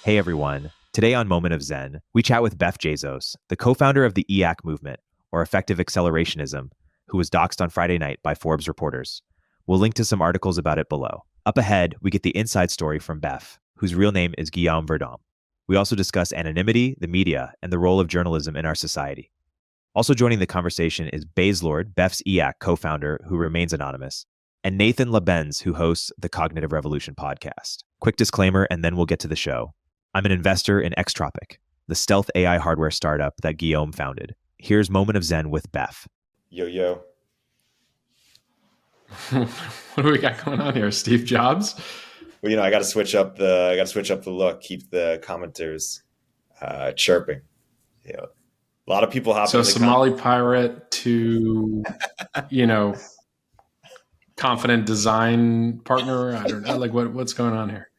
Hey everyone. Today on Moment of Zen, we chat with Beff Jezos, the co-founder of the EAC movement, or effective accelerationism, who was doxxed on Friday night by Forbes reporters. We'll link to some articles about it below. Up ahead, we get the inside story from Beff, whose real name is Guillaume Verdon. We also discuss anonymity, the media, and the role of journalism in our society. Also joining the conversation is Bazlord, Beff's EAC co-founder, who remains anonymous, and Nathan Labenz, who hosts the Cognitive Revolution podcast. Quick disclaimer, and then we'll get to the show. I'm an investor in Extropic, the stealth AI hardware startup that Guillaume founded. Here's Moment of Zen with Beff. Yo. What do we got going on here? Steve Jobs? Well, I got to switch up the look, keep the commenters chirping. A lot of people hopping. So Somali pirate to, confident design partner. I don't know. Like what's going on here?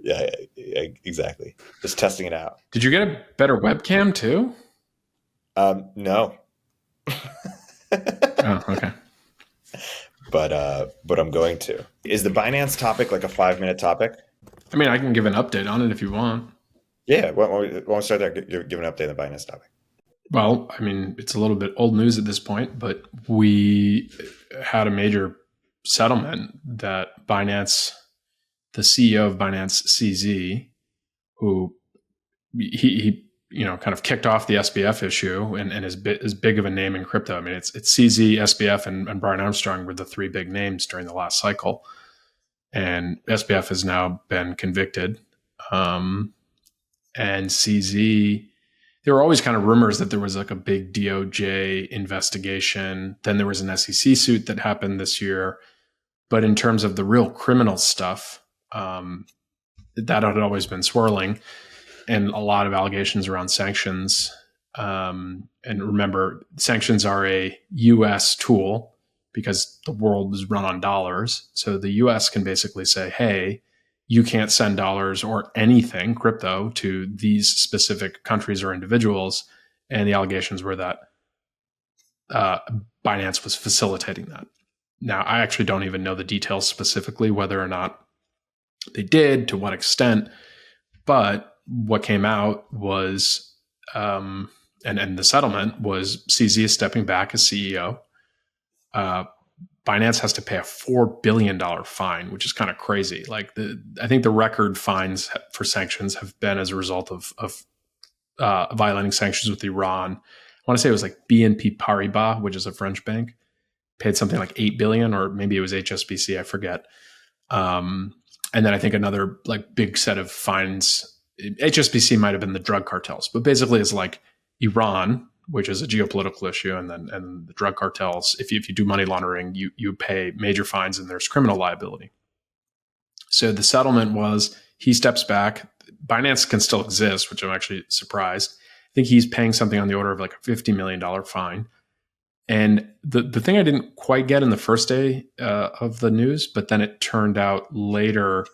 Yeah, exactly. Just testing it out. Did you get a better webcam too? No. Oh, okay. But I'm going to. Is the Binance topic like a 5-minute topic? I mean, I can give an update on it if you want. Yeah, why don't we start there? Give an update on the Binance topic. Well, I mean, it's a little bit old news at this point, but we had a major settlement that Binance, the CEO of Binance, CZ, who he kind of kicked off the SBF issue and is big of a name in crypto. I mean, it's CZ, SBF, and Brian Armstrong were the three big names during the last cycle. And SBF has now been convicted. And CZ, there were always kind of rumors that there was like a big DOJ investigation. Then there was an SEC suit that happened this year. But in terms of the real criminal stuff, that had always been swirling, and a lot of allegations around sanctions. And remember, sanctions are a U.S. tool because the world is run on dollars. So the U.S. can basically say, hey, you can't send dollars or anything, crypto, to these specific countries or individuals. And the allegations were that Binance was facilitating that. Now, I actually don't even know the details specifically, whether or not they did, to what extent. But what came out was, and the settlement was CZ is stepping back as CEO. Binance has to pay a $4 billion fine, which is kind of crazy. Like I think the record fines for sanctions have been as a result of violating sanctions with Iran. I want to say it was like BNP Paribas, which is a French bank, paid something like $8 billion, or maybe it was HSBC, I forget. And then I think another like big set of fines, HSBC might have been the drug cartels, but basically it's like Iran, which is a geopolitical issue, and the drug cartels. If you do money laundering, you pay major fines, and there's criminal liability. So the settlement was he steps back. Binance can still exist, which I'm actually surprised. I think he's paying something on the order of like a $50 million fine. And the thing I didn't quite get in the first day of the news, but then it turned out later,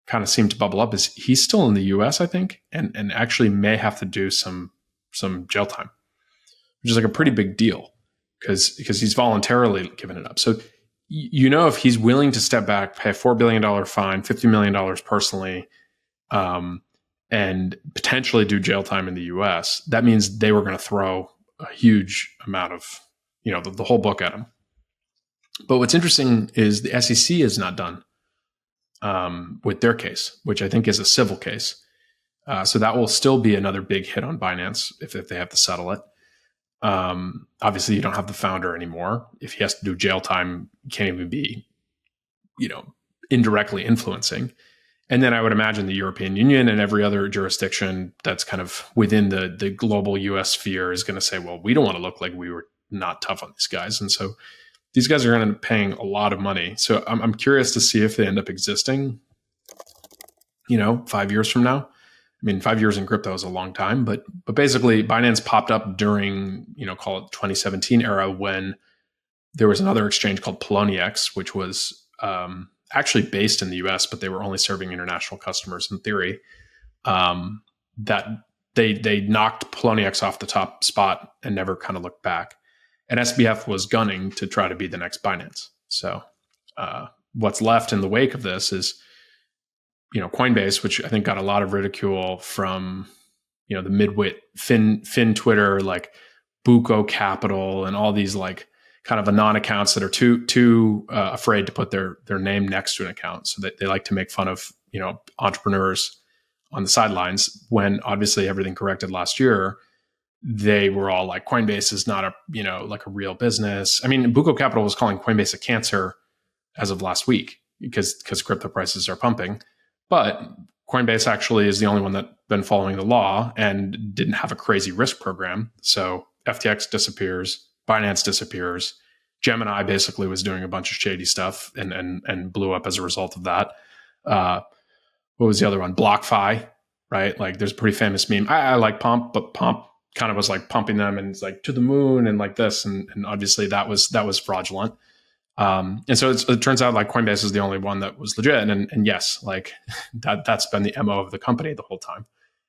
kind of seemed to bubble up, is he's still in the US, I think, and actually may have to do some jail time, which is like a pretty big deal because he's voluntarily given it up. So, if he's willing to step back, pay a $4 billion fine, $50 million personally, and potentially do jail time in the US, that means they were going to throw a huge amount of, the whole book at him. But what's interesting is the SEC is not done with their case, which I think is a civil case. So that will still be another big hit on Binance if they have to settle it. Obviously, you don't have the founder anymore. If he has to do jail time, you can't even be, indirectly influencing. And then I would imagine the European Union and every other jurisdiction that's kind of within the global US sphere is going to say, well, we don't want to look like we were not tough on these guys. And so these guys are going to end up paying a lot of money. So I'm curious to see if they end up existing, 5 years from now. I mean, 5 years in crypto is a long time, but basically Binance popped up during, call it 2017 era, when there was another exchange called Poloniex, which was actually based in the US, but they were only serving international customers in theory. That they knocked Poloniex off the top spot and never kind of looked back. And SBF was gunning to try to be the next Binance. So what's left in the wake of this is Coinbase, which I think got a lot of ridicule from, the midwit fin Twitter, like Buco Capital and all these like kind of anon accounts that are too afraid to put their name next to an account. So that they like to make fun of, entrepreneurs on the sidelines when obviously everything corrected last year. They were all like, Coinbase is not a, like a real business. I mean, Buco Capital was calling Coinbase a cancer as of last week because crypto prices are pumping. But Coinbase actually is the only one that's been following the law and didn't have a crazy risk program. So FTX disappears, Binance disappears. Gemini basically was doing a bunch of shady stuff and blew up as a result of that. What was the other one? BlockFi, right? Like there's a pretty famous meme. I like Pomp, but Pomp kind of was like pumping them and it's like to the moon and like this. And obviously that was fraudulent. And so it turns out like Coinbase is the only one that was legit. And yes, like that's been the MO of the company the whole time.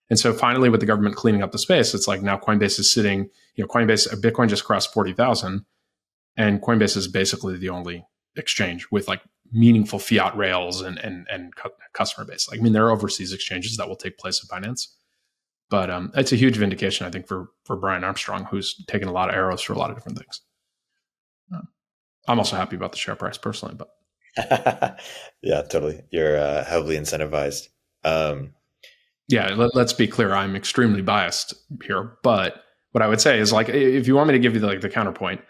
And so finally with the government cleaning up the space, it's like now Coinbase is sitting, Bitcoin just crossed 40,000 and Coinbase is basically the only exchange with like meaningful fiat rails and customer base. Like, I mean, there are overseas exchanges that will take place at Binance, but it's a huge vindication, I think, for Brian Armstrong, who's taken a lot of arrows for a lot of different things. I'm also happy about the share price personally, but yeah, totally. You're heavily incentivized. Let's be clear. I'm extremely biased here, but what I would say is like, if you want me to give you the counterpoint,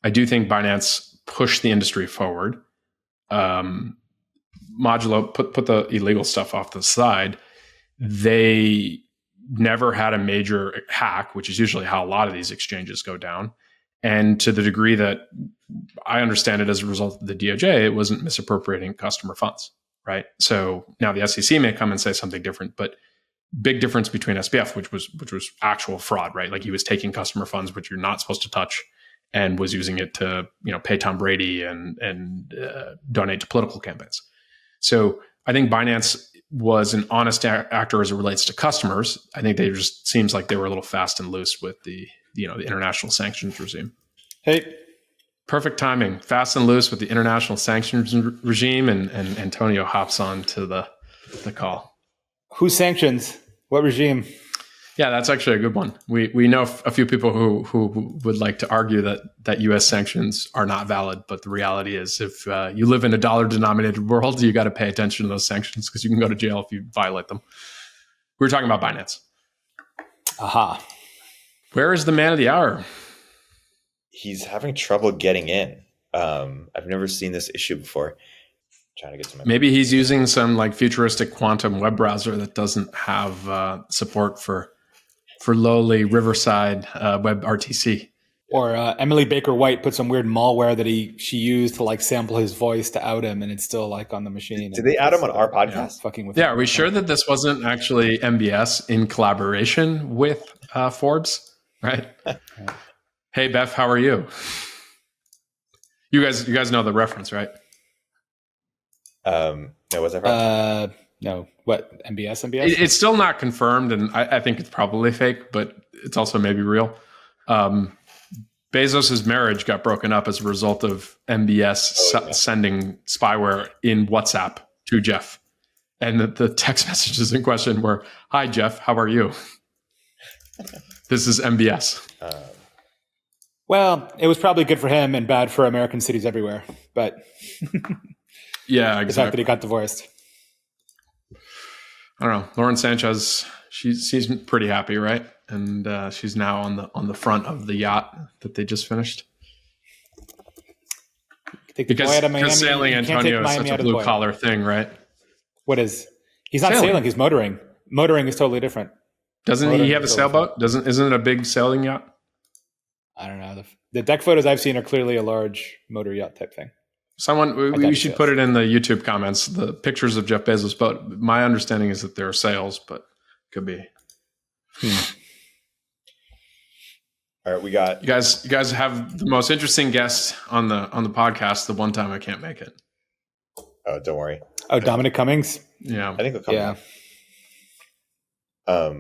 I do think Binance pushed the industry forward. Modulo put the illegal stuff off to the side. They never had a major hack, which is usually how a lot of these exchanges go down. And to the degree that I understand it as a result of the DOJ, it wasn't misappropriating customer funds, right? So now the SEC may come and say something different, but big difference between SBF, which was actual fraud, right? Like he was taking customer funds, which you're not supposed to touch, and was using it to pay Tom Brady and donate to political campaigns. So I think Binance was an honest actor as it relates to customers. I think they just seems like they were a little fast and loose with the international sanctions regime. Hey, perfect timing, fast and loose with the international sanctions regime, and Antonio hops on to the call. Who sanctions? What regime? Yeah, that's actually a good one. We know a few people who would like to argue that U.S. sanctions are not valid, but the reality is, if you live in a dollar-denominated world, you got to pay attention to those sanctions because you can go to jail if you violate them. We were talking about Binance. Aha. Where is the man of the hour? He's having trouble getting in. I've never seen this issue before. Trying to get to my maybe he's using some like futuristic quantum web browser that doesn't have support for lowly Riverside WebRTC. Or Emily Baker White put some weird malware that she used to like sample his voice to out him, and it's still like on the machine. Did they out him on our podcast? Fucking with are we sure that this wasn't actually MBS in collaboration with Forbes? Right. Hey Beff, how are you? You guys know the reference, right? No, what's that from? No. What? MBS? It's still not confirmed, and I think it's probably fake, but it's also maybe real. Bezos' marriage got broken up as a result of MBS sending spyware in WhatsApp to Jeff. And the text messages in question were, "Hi, Jeff, how are you?" This is MBS. Well, it was probably good for him and bad for American cities everywhere. But yeah, exactly. The fact that he got divorced. I don't know. Lauren Sanchez, she's pretty happy, right? And she's now on the front of the yacht that they just finished. Because sailing Antonio is such a blue collar thing, right? What is? He's not sailing. He's motoring. Motoring is totally different. Doesn't he have a sailboat? Isn't it a big sailing yacht? I don't know. The deck photos I've seen are clearly a large motor yacht type thing. We should put it in the YouTube comments, the pictures of Jeff Bezos' boat. My understanding is that there are sails, but could be. All right, we got you guys have the most interesting guest on the podcast. The one time I can't make it. Oh, don't worry. Oh, Dominic Cummings. Yeah, I think he'll come. Yeah.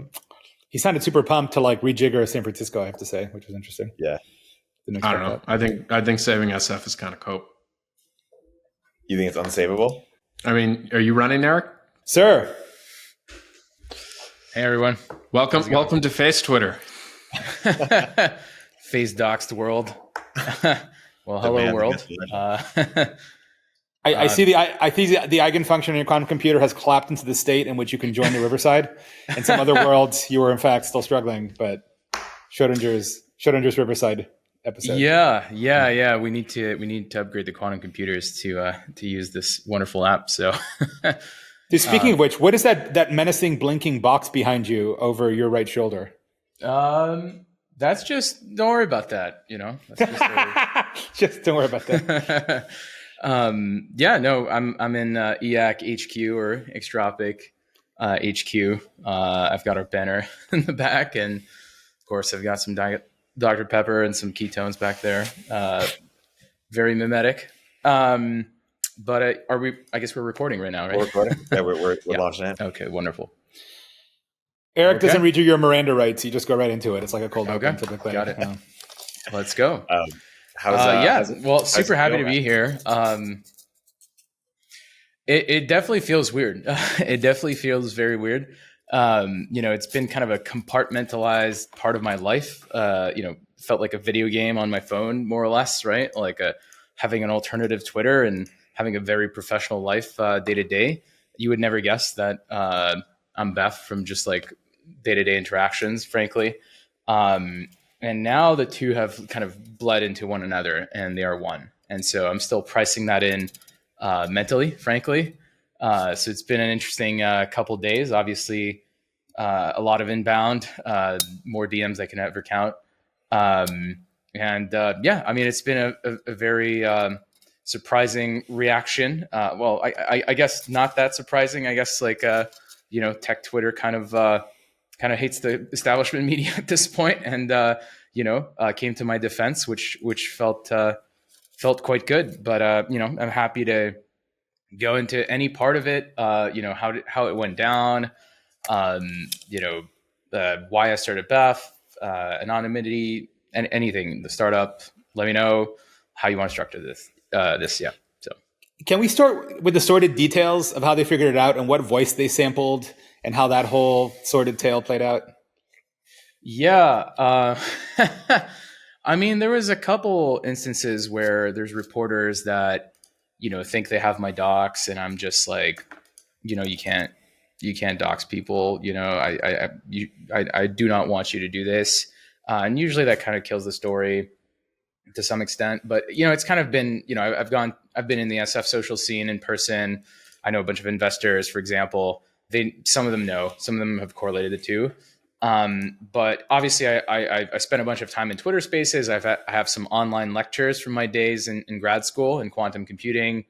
He sounded super pumped to like rejigger San Francisco, I have to say, which was interesting. Yeah. I don't know. That. I think saving SF is kind of cope. You think it's unsavable? I mean, are you running, Erik? Sir. Hey everyone. Welcome to Face Twitter. Face Doxxed world. Well, hello world. I see the eigenfunction in your quantum computer has clapped into the state in which you can join the Riverside. In some other worlds, you were in fact still struggling, but Schrodinger's Riverside episode. Yeah. We need to upgrade the quantum computers to use this wonderful app. So, Dude, speaking of which, what is that menacing blinking box behind you over your right shoulder? That's just, don't worry about that. That's just don't worry about that. I'm in EAC HQ or Extropic HQ. I've got our banner in the back, and of course I've got some Dr. Pepper and some ketones back there. Very mimetic. But I guess we're recording right now, right? We're recording. Yeah, we're launching it. Okay, wonnerful. Eric doesn't read you your Miranda rights. You just go right into it. It's like a cold open typically. Got it. Let's go. Super happy to be here. It definitely feels weird. It definitely feels very weird. It's been kind of a compartmentalized part of my life. Felt like a video game on my phone, more or less, right? Like having an alternative Twitter and having a very professional life day to day. You would never guess that I'm Beff from just like day-to-day interactions, frankly. And now the two have kind of bled into one another and they are one. And so I'm still pricing that in mentally, frankly. So it's been an interesting couple of days. Obviously, a lot of inbound, more DMs I can ever count. It's been a very surprising reaction. I guess not that surprising. I guess tech Twitter kind of hates the establishment media at this point, and came to my defense, which felt quite good. But I'm happy to go into any part of it. How it went down. Why I started Beff, anonymity, and anything. The startup. Let me know how you want to structure this. So can we start with the sordid details of how they figured it out and what voice they sampled and how that whole sordid tale played out? Yeah. There was a couple instances where there's reporters that, think they have my docs, and I'm just like, you can't dox people. I do not want you to do this. And usually that kind of kills the story to some extent, but it's kind of been, I've been in the SF social scene in person. I know a bunch of investors, for example. Some of them know, some of them have correlated the two. But obviously I spent a bunch of time in Twitter spaces. I have some online lectures from my days in grad school in quantum computing.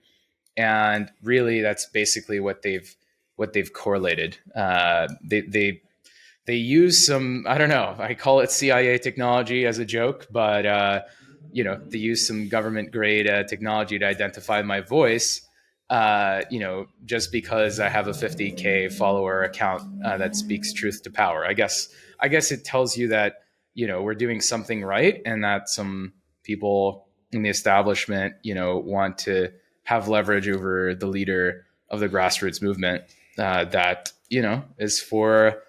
And really that's basically what they've correlated. They use some, I don't know, I call it CIA technology as a joke, but, they use some government grade technology to identify my voice, just because I have a 50K follower account that speaks truth to power. I guess it tells you that, we're doing something right, and that some people in the establishment, want to have leverage over the leader of the grassroots movement that, is for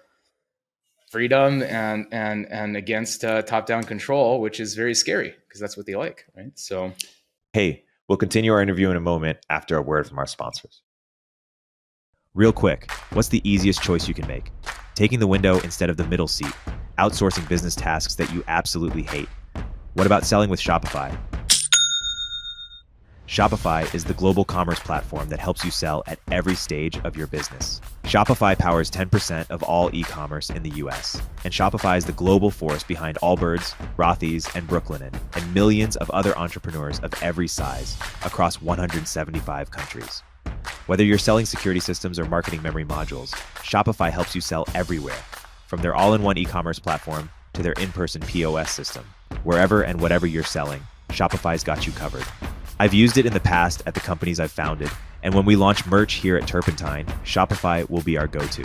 freedom and against top-down control, which is very scary because that's what they like, right? So, hey, we'll continue our interview in a moment after a word from our sponsors. Real quick, what's the easiest choice you can make? Taking the window instead of the middle seat, outsourcing business tasks that you absolutely hate. What about selling with Shopify? Shopify is the global commerce platform that helps you sell at every stage of your business. Shopify powers 10% of all e-commerce in the US, and Shopify is the global force behind Allbirds, Rothy's, and Brooklinen, and millions of other entrepreneurs of every size across 175 countries. Whether you're selling security systems or marketing memory modules, Shopify helps you sell everywhere, from their all-in-one e-commerce platform to their in-person POS system. Wherever and whatever you're selling, Shopify's got you covered. I've used it in the past at the companies I've founded, and when we launch merch here at Turpentine, Shopify will be our go-to.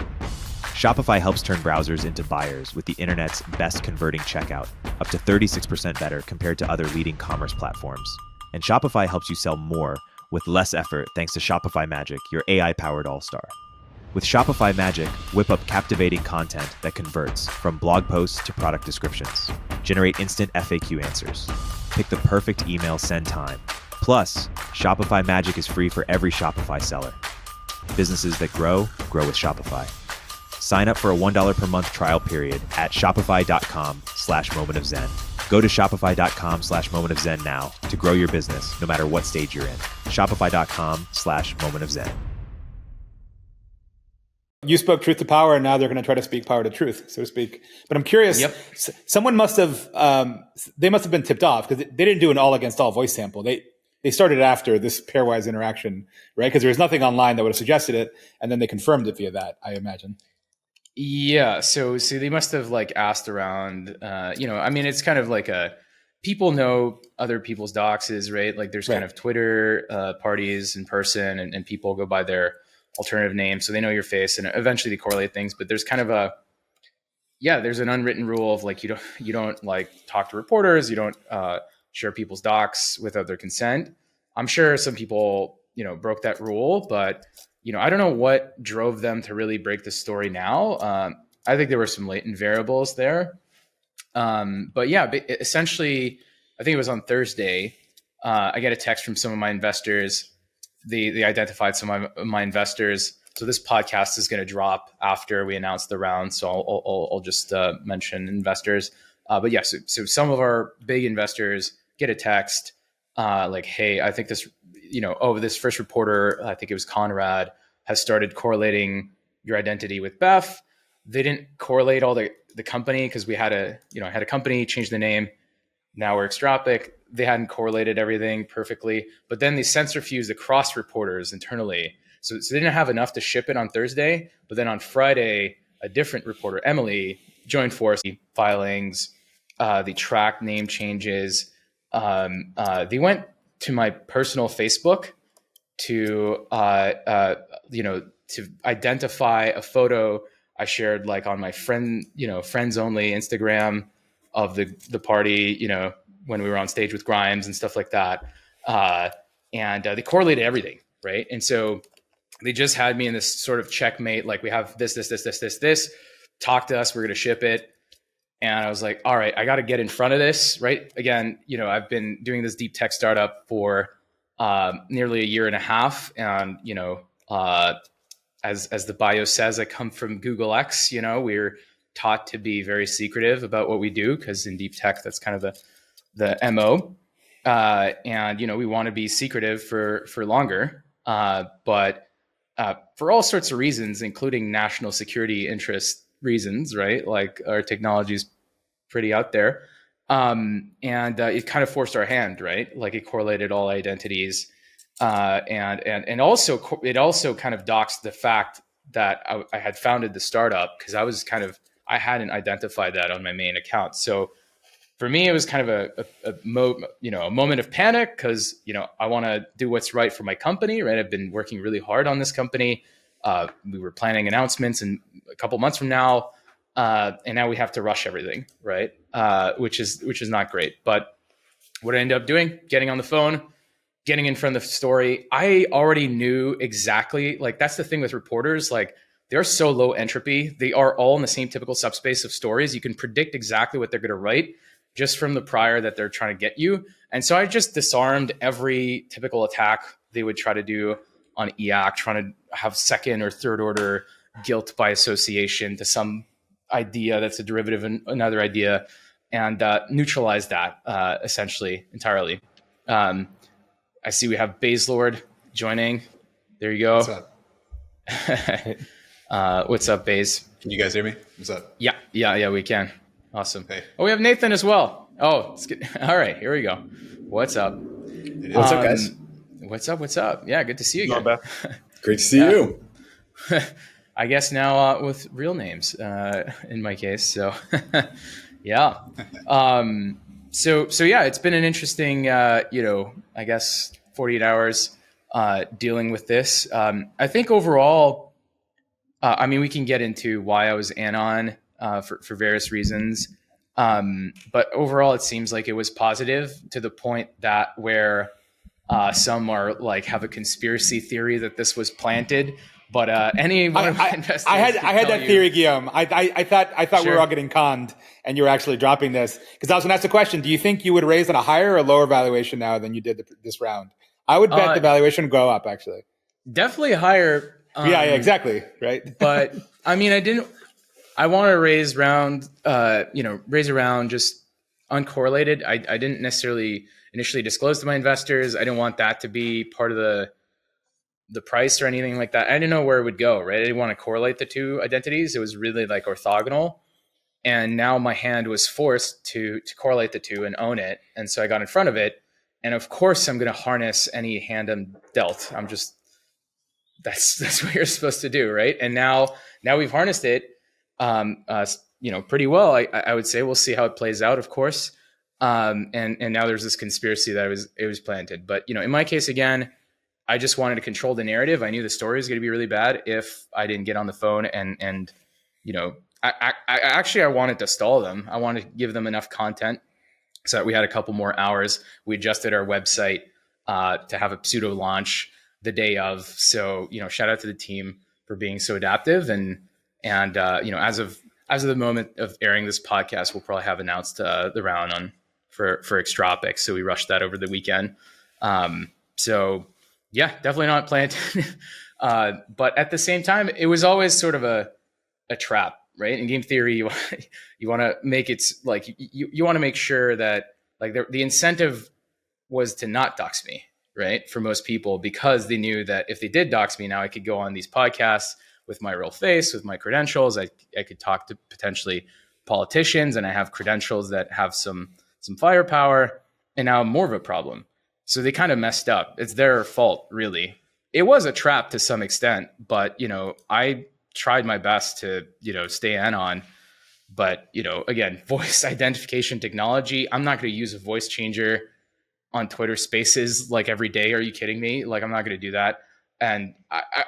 Shopify helps turn browsers into buyers with the internet's best converting checkout, up to 36% better compared to other leading commerce platforms. And Shopify helps you sell more with less effort thanks to Shopify Magic, your AI-powered all-star. With Shopify Magic, whip up captivating content that converts, from blog posts to product descriptions. Generate instant FAQ answers. Pick the perfect email send time. Plus, Shopify Magic is free for every Shopify seller. Businesses that grow with Shopify. Sign up for a $1 per month trial period at shopify.com/momentofzen. Go to shopify.com/momentofzen now to grow your business no matter what stage you're in. Shopify.com/momentofzen. You spoke truth to power, and now they're going to try to speak power to truth, so to speak. But I'm curious, someone must have, they must have been tipped off, because they didn't do an all against all voice sample. They started after this pairwise interaction, right? Because there was nothing online that would have suggested it, and then they confirmed it via that, I imagine. Yeah, so they must have like asked around, I mean, it's kind of like people know other people's doxes, right? Like there's kind of Twitter parties in person, and people go by their alternative names, so they know your face, and eventually they correlate things. But there's kind of there's an unwritten rule of like, you don't like talk to reporters, you don't share people's docs without their consent. I'm sure some people, broke that rule, but I don't know what drove them to really break the story now. I think there were some latent variables there. But yeah, essentially, I think it was on Thursday, I get a text from some of my investors. They identified some of my investors. So this podcast is going to drop after we announce the round. So I'll just mention investors. But yeah, so some of our big investors get a text like, hey, I think this, this first reporter, I think it was Conrad, has started correlating your identity with Beff. They didn't correlate all the company, because we had a company, change the name. Now we're Extropic. They hadn't correlated everything perfectly, but then they centrifused across reporters internally. So they didn't have enough to ship it on Thursday, but then on Friday, a different reporter, Emily, joined force. Filings, they tracked name changes. They went to my personal Facebook to identify a photo I shared like on my friends only Instagram of the party, when we were on stage with Grimes and stuff like that. And they correlated everything, right? And so they just had me in this sort of checkmate, like we have this, talk to us, we're going to ship it. And I was like, all right, I got to get in front of this, right? Again, I've been doing this deep tech startup for nearly a year and a half. And, as the bio says, I come from Google X, we're taught to be very secretive about what we do, because in deep tech, that's kind of the MO. And, we want to be secretive for longer. But for all sorts of reasons, including national security interest reasons, right? Like our technology is pretty out there. And it kind of forced our hand, right? Like it correlated all identities. And also it also kind of doxed the fact that I had founded the startup, because I hadn't identified that on my main account. So for me, it was kind of a moment of panic, because, I want to do what's right for my company, right? I've been working really hard on this company. We were planning announcements in a couple months from now. And now we have to rush everything, right? Which is not great. But what I ended up doing, getting on the phone, getting in front of the story, I already knew exactly, like that's the thing with reporters, like they're so low entropy. They are all in the same typical subspace of stories. You can predict exactly what they're going to write just from the prior that they're trying to get you. And so I just disarmed every typical attack they would try to do on EAC, trying to have second or third order guilt by association to some idea that's a derivative of another idea, and neutralize that essentially entirely. I see we have Baselord joining. There you go. What's up? What's up, Baze? Can you guys hear me? What's up? Yeah, we can. Awesome. Hey. Oh, we have Nathan as well. Oh, it's good. All right, here we go. What's up? What's up, guys? What's up? Yeah, good to see you again. Great to see you. I guess now with real names in my case. So yeah. So yeah, it's been an interesting, I guess 48 hours dealing with this. I think overall, we can get into why I was anon for various reasons. But overall, it seems like it was positive to the point that where some are like have a conspiracy theory that this was planted. But any one of my investors, I had that theory, Guillaume. I thought Sure. we were all getting conned, and you were actually dropping this because I was going to ask the question: do you think you would raise at a higher or lower valuation now than you did this round? I would bet the valuation would go up. Actually, definitely higher. Yeah, exactly. Right. But I mean, I want to raise around just uncorrelated. I didn't necessarily initially disclose to my investors. I didn't want that to be part of the price or anything like that. I didn't know where it would go, right? I didn't want to correlate the two identities. It was really like orthogonal. And now my hand was forced to correlate the two and own it. And so I got in front of it. And of course I'm going to harness any hand I'm dealt. That's what you're supposed to do, right? And now we've harnessed it, pretty well. I would say we'll see how it plays out, of course. And now there's this conspiracy that it was planted. But in my case, again, I just wanted to control the narrative. I knew the story was going to be really bad if I didn't get on the phone and I wanted to stall them. I wanted to give them enough content so that we had a couple more hours. We adjusted our website to have a pseudo launch the day of. So, shout out to the team for being so adaptive. And as of the moment of airing this podcast, we'll probably have announced the round for Extropic. So we rushed that over the weekend. So yeah, definitely not planned. But at the same time, it was always sort of a trap, right? In game theory, you want to make it like you want to make sure that like the incentive was to not dox me, right? For most people, because they knew that if they did dox me, now I could go on these podcasts with my real face, with my credentials. I could talk to potentially politicians, and I have credentials that have some firepower, and now I'm more of a problem. So they kind of messed up. It's their fault, really. It was a trap to some extent, but I tried my best to stay anon. But again, voice identification technology. I'm not going to use a voice changer on Twitter Spaces like every day. Are you kidding me? Like I'm not going to do that. And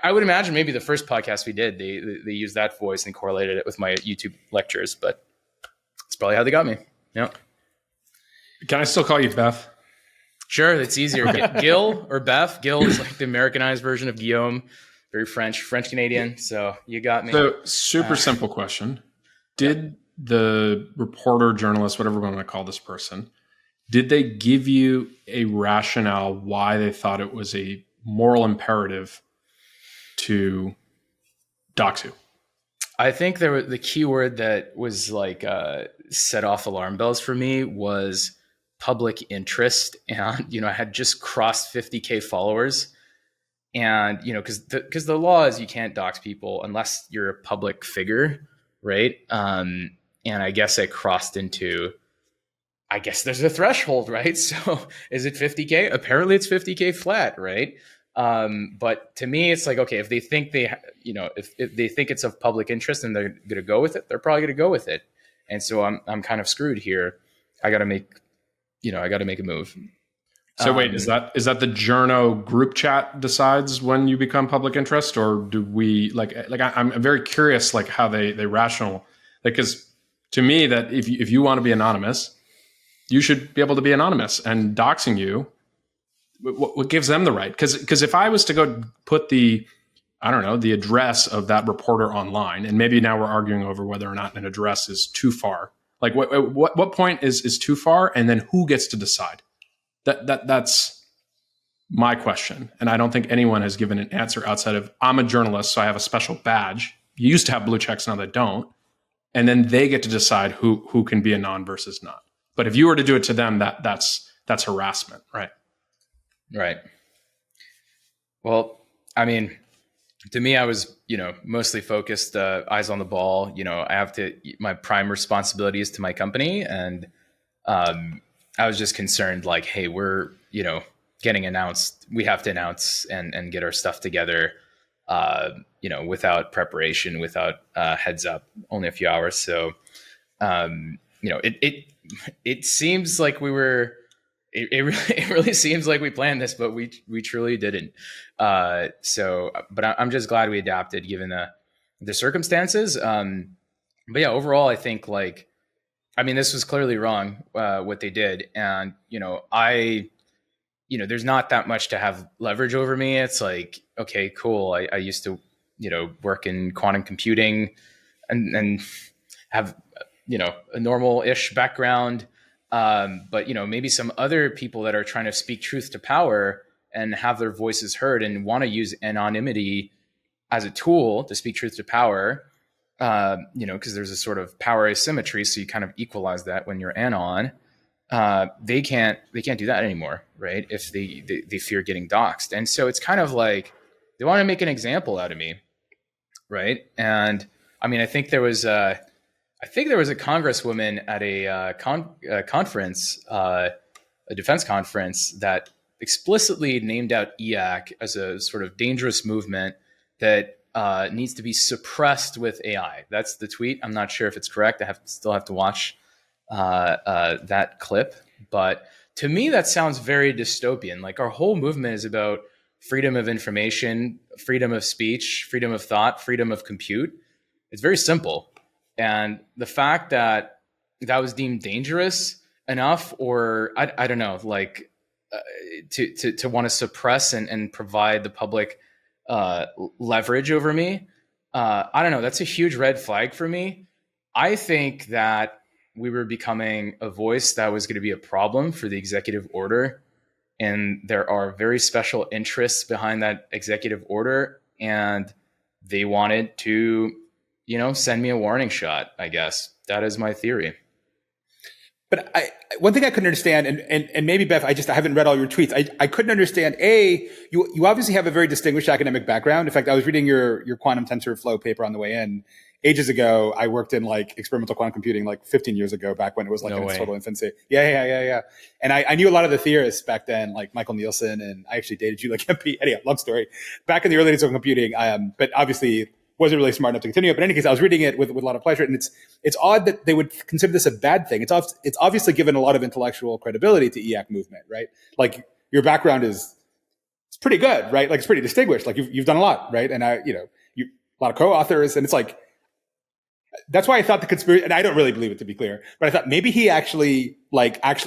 I would imagine maybe the first podcast we did, they used that voice and correlated it with my YouTube lectures. But that's probably how they got me. Yeah. Can I still call you Beff? Sure, that's easier. Gil or Beff. Gil is like the Americanized version of Guillaume, very French Canadian. So you got me. So super simple question. Did the reporter, journalist, whatever we want to call this person, did they give you a rationale why they thought it was a moral imperative to dox you? I think the key word that was like set off alarm bells for me was public interest. And, I had just crossed 50K followers. And, because the law is you can't dox people unless you're a public figure, right? And I guess I crossed into, I guess there's a threshold, right? So is it 50K? Apparently it's 50K flat, right? But to me, it's like, okay, if they think if they think it's of public interest and they're going to go with it, they're probably going to go with it. And so I'm kind of screwed here. I got to make a move. So wait, is that the Journo group chat decides when you become public interest, or do we I'm very curious, like how they rational, because to me that if you want to be anonymous, you should be able to be anonymous, and doxing you, what gives them the right? Because if I was to go put the address of that reporter online, and maybe now we're arguing over whether or not an address is too far. Like what point is too far, and then who gets to decide? That's my question, and I don't think anyone has given an answer outside of I'm a journalist, so I have a special badge. You used to have blue checks, now they don't, and then they get to decide who can be anon versus not. But if you were to do it to them, that's harassment, right? Right. Well, I mean, to me, I was, mostly focused, eyes on the ball. I have my prime responsibility is to my company. And I was just concerned, like, hey, we're, getting announced. We have to announce and get our stuff together, without preparation, without heads up, only a few hours. So, it seems like we were, it really seems like we planned this, but we truly didn't. But I'm just glad we adapted given the circumstances. But yeah, overall, I think this was clearly wrong, what they did. And, there's not that much to have leverage over me. It's like, okay, cool. I used to work in quantum computing and have, a normal-ish background. But, maybe some other people that are trying to speak truth to power and have their voices heard and want to use anonymity as a tool to speak truth to power, because there's a sort of power asymmetry. So you kind of equalize that when you're anon. They can't do that anymore, right? If they fear getting doxxed. And so it's kind of like they want to make an example out of me, right? And I mean, I think there was a congresswoman at a conference, a defense conference, that explicitly named out EAC as a sort of dangerous movement that needs to be suppressed with AI. That's the tweet. I'm not sure if it's correct. I still have to watch that clip. But to me, that sounds very dystopian. Like, our whole movement is about freedom of information, freedom of speech, freedom of thought, freedom of compute. It's very simple. And the fact that that was deemed dangerous enough, or I don't know, like to want to suppress and provide the public leverage over me, I don't know. That's a huge red flag for me. I think that we were becoming a voice that was going to be a problem for the executive order. And there are very special interests behind that executive order. And they wanted to, send me a warning shot, I guess. That is my theory. But one thing I couldn't understand, and maybe Beff, I haven't read all your tweets. I couldn't understand. You obviously have a very distinguished academic background. In fact, I was reading your quantum TensorFlow paper on the way in. Ages ago, I worked in like experimental quantum computing, like 15 years ago, back when it was like in its total infancy. Yeah. And I knew a lot of the theorists back then, like Michael Nielsen, and I actually dated Julia Kempe. Anyhow, long story. Back in the early days of computing, but obviously wasn't really smart enough to continue. But in any case, I was reading it with a lot of pleasure, and it's odd that they would consider this a bad thing. It's obviously given a lot of intellectual credibility to EAC movement, right? Like, your background it's pretty good, right? Like, it's pretty distinguished. Like, you've done a lot, right? And a lot of co-authors, and it's like, that's why I thought the conspiracy, and I don't really believe it, to be clear, but I thought maybe he actually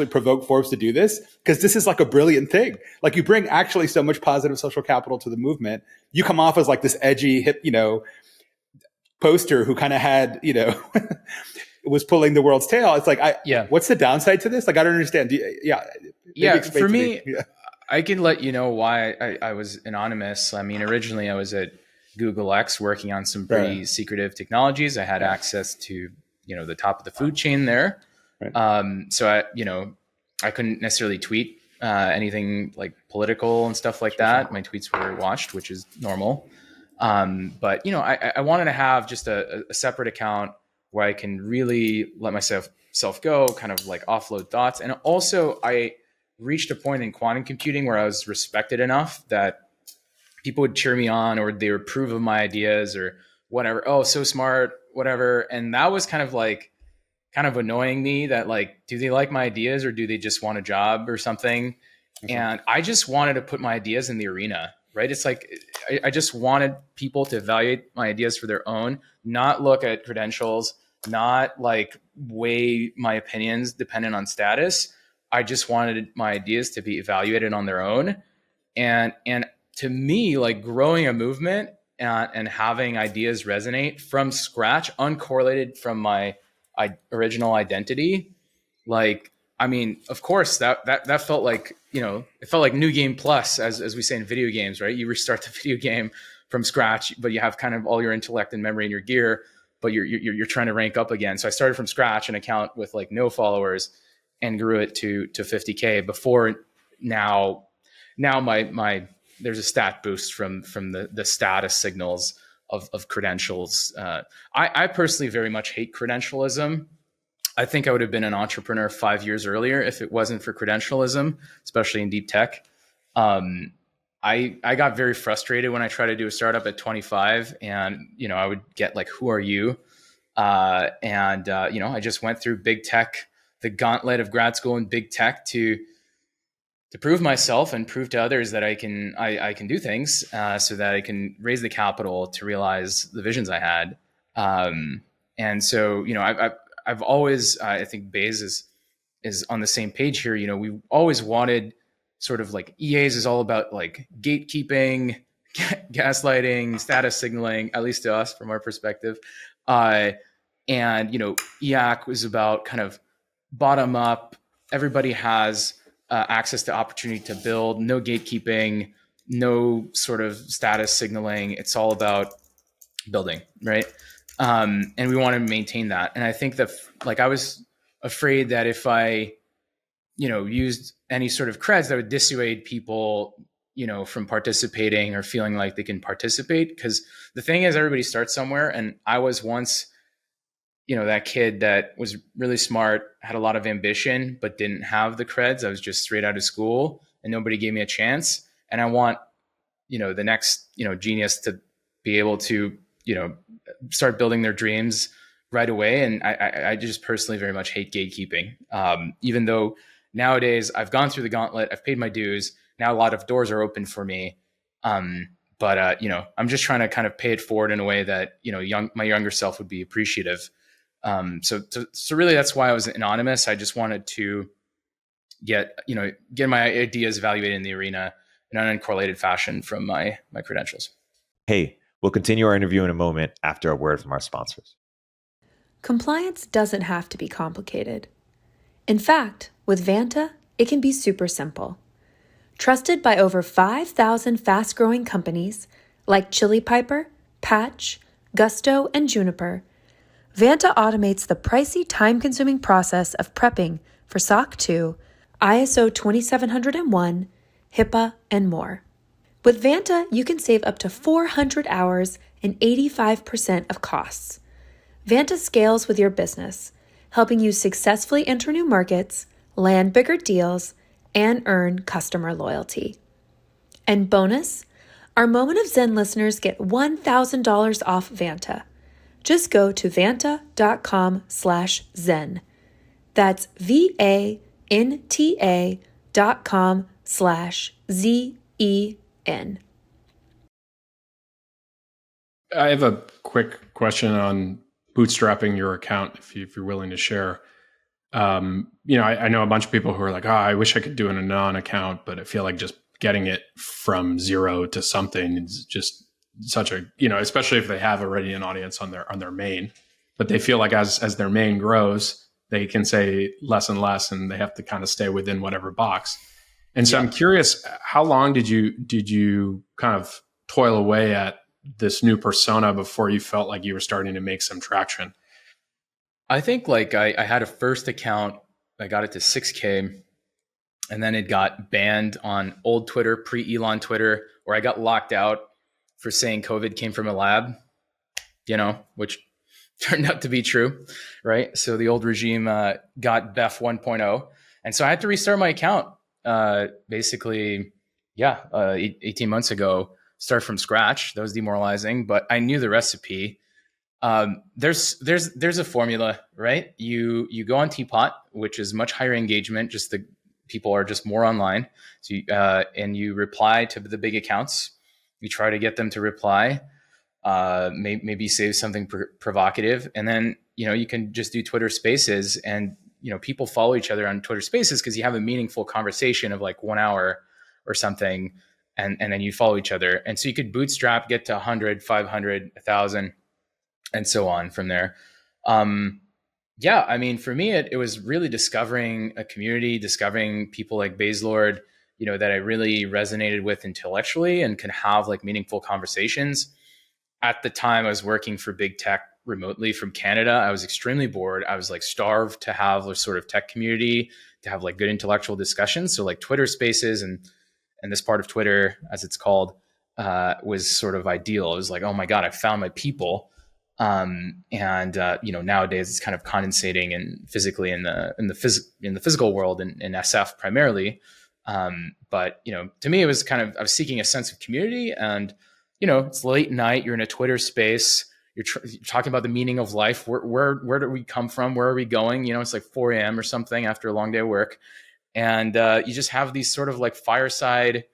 provoked Forbes to do this, because this is like a brilliant thing. Like, you bring actually so much positive social capital to the movement. You come off as like this edgy, hip, poster who kind of had, was pulling the world's tail. It's like, what's the downside to this? Like, I don't understand. For me, I can let you know why I was anonymous. I mean, originally I was at Google X working on some pretty secretive technologies. I had access to, the top of the food chain there. Right. So I couldn't necessarily tweet anything like political and stuff like that. My tweets were watched, which is normal. But I wanted to have just a separate account where I can really let myself go, kind of like offload thoughts. And also, I reached a point in quantum computing where I was respected enough that people would cheer me on, or they would approve of my ideas or whatever. Oh, so smart, whatever. And that was kind of annoying me, that like, do they like my ideas, or do they just want a job or something? Mm-hmm. And I just wanted to put my ideas in the arena, right? It's like, I just wanted people to evaluate my ideas for their own, not look at credentials, not like weigh my opinions dependent on status. I just wanted my ideas to be evaluated on their own. And to me, like, growing a movement and having ideas resonate from scratch, uncorrelated from my original identity, like, I mean, of course, that felt like, it felt like New Game Plus, as we say in video games, right? You restart the video game from scratch, but you have kind of all your intellect and memory in your gear, but you're trying to rank up again. So I started from scratch, an account with like no followers, and grew it to 50K. Before now my there's a stat boost from the status signals of credentials. I personally very much hate credentialism. I think I would have been an entrepreneur 5 years earlier if it wasn't for credentialism, especially in deep tech. I got very frustrated when I tried to do a startup at 25, and I would get like, "Who are you?" I just went through big tech, the gauntlet of grad school in big tech to prove myself and prove to others that I can do things, so that I can raise the capital to realize the visions I had. And so, I've always, I think Baze is on the same page here. We always wanted sort of like EAs is all about like gatekeeping, gaslighting, status signaling, at least to us from our perspective. And, EAC was about kind of bottom up. Everybody has access to opportunity to build, no gatekeeping, no sort of status signaling. It's all about building, right? And we want to maintain that. And I think that, I was afraid that if I, used any sort of creds, that would dissuade people, from participating or feeling like they can participate. Because the thing is, everybody starts somewhere. And I was once, that kid that was really smart, had a lot of ambition, but didn't have the creds. I was just straight out of school and nobody gave me a chance. And I want, the next, genius to be able to, start building their dreams right away. And I just personally very much hate gatekeeping. Even though nowadays I've gone through the gauntlet, I've paid my dues. Now a lot of doors are open for me. But I'm just trying to kind of pay it forward in a way that, my younger self would be appreciative. So really that's why I was anonymous. I just wanted to get my ideas evaluated in the arena in an uncorrelated fashion from my credentials. Hey, we'll continue our interview in a moment after a word from our sponsors. Compliance doesn't have to be complicated. In fact, with Vanta, it can be super simple. Trusted by over 5,000 fast-growing companies like Chili Piper, Patch, Gusto, and Juniper, Vanta automates the pricey, time-consuming process of prepping for SOC 2, ISO 27001, HIPAA, and more. With Vanta, you can save up to 400 hours and 85% of costs. Vanta scales with your business, helping you successfully enter new markets, land bigger deals, and earn customer loyalty. And bonus, our Moment of Zen listeners get $1,000 off Vanta. Just go to vanta.com/zen. That's VANTA.com/ZEN. I have a quick question on bootstrapping your account, if you're willing to share. I know a bunch of people who are like, I wish I could do an anon account, but I feel like just getting it from zero to something is just such a, especially if they have already an audience on their main, but they feel like as their main grows, they can say less and less, and they have to kind of stay within whatever box. And so I'm curious, how long did you kind of toil away at this new persona before you felt like you were starting to make some traction? I think I had a first account, I got it to 6K, and then it got banned on old Twitter, pre-Elon Twitter, where I got locked out for saying COVID came from a lab, which turned out to be true, right? So the old regime got Beff 1.0. And so I had to restart my account, 18 months ago, start from scratch. That was demoralizing, but I knew the recipe. There's a formula, right? You go on Teapot, which is much higher engagement. Just the people are just more online. So and you reply to the big accounts. You try to get them to reply, maybe say something provocative. And then, you can just do Twitter Spaces, and, people follow each other on Twitter Spaces because you have a meaningful conversation of like 1 hour or something. And then you follow each other. And so you could bootstrap, get to 100, 500, 1,000, and so on from there. For me, it was really discovering a community, discovering people like Baselord, that I really resonated with intellectually and can have like meaningful conversations. At the time, I was working for big tech remotely from Canada. I was extremely bored. I was like starved to have a sort of tech community, to have like good intellectual discussions. So like Twitter Spaces and this part of Twitter, as it's called, was sort of ideal. It was like, oh my God, I found my people. Nowadays it's kind of condensating and physically in the physical world in SF primarily. But to me, it was kind of, I was seeking a sense of community, and, it's late night, you're in a Twitter space, you're talking about the meaning of life. Where do we come from? Where are we going? It's like 4 a.m. or something after a long day of work. And, you just have these sort of like fireside,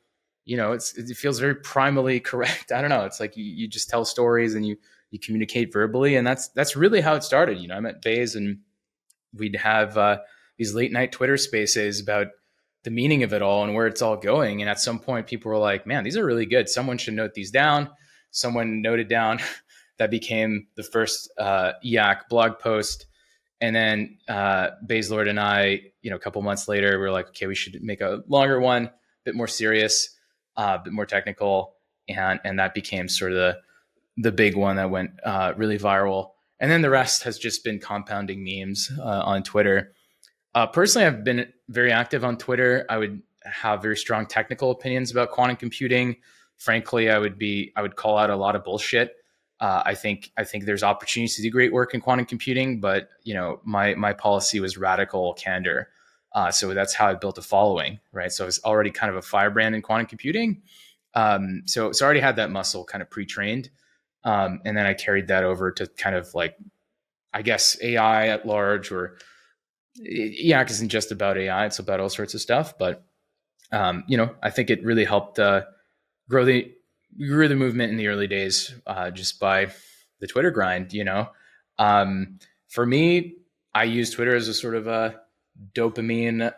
it feels very primally correct. I don't know. It's like, you just tell stories and you communicate verbally. And that's really how it started. I met Baze, and we'd have, these late night Twitter Spaces about the meaning of it all and where it's all going. And at some point, people were like, "Man, these are really good. Someone should note these down." Someone noted down. That became the first EAC blog post. And then Bazelord and I, a couple months later, we were like, okay, we should make a longer one, a bit more serious, a bit more technical. And that became sort of the big one that went really viral. And then the rest has just been compounding memes on Twitter. Personally, I've been very active on Twitter. I would have very strong technical opinions about quantum computing. Frankly, I would call out a lot of bullshit. I think there's opportunities to do great work in quantum computing, but my policy was radical candor. So that's how I built a following, right? So I was already kind of a firebrand in quantum computing. So I already had that muscle kind of pre-trained. And then I carried that over to kind of like, I guess, AI at large, or EAC isn't just about AI, it's about all sorts of stuff. But, I think it really helped grow the movement in the early days just by the Twitter grind, For me, I use Twitter as a sort of a dopamine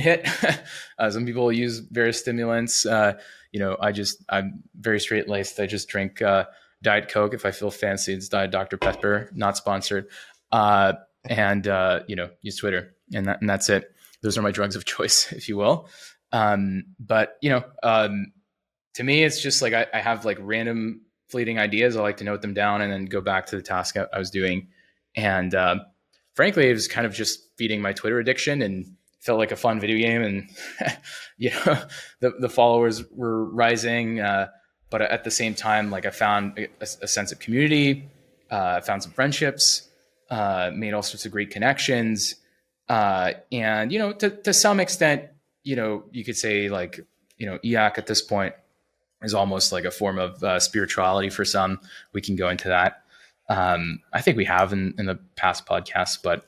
hit. Some people use various stimulants. I'm very straight laced. I just drink Diet Coke if I feel fancy. It's Diet Dr. Pepper, not sponsored. And use Twitter, and that's it. Those are my drugs of choice, if you will. To me, it's just like I have like random fleeting ideas. I like to note them down and then go back to the task I was doing. And frankly, it was kind of just feeding my Twitter addiction and felt like a fun video game. And, the followers were rising. But at the same time, like I found a sense of community, found some friendships, made all sorts of great connections. And, to some extent, you could say like, EAC at this point is almost like a form of spirituality for some. We can go into that. I think we have in the past podcasts, but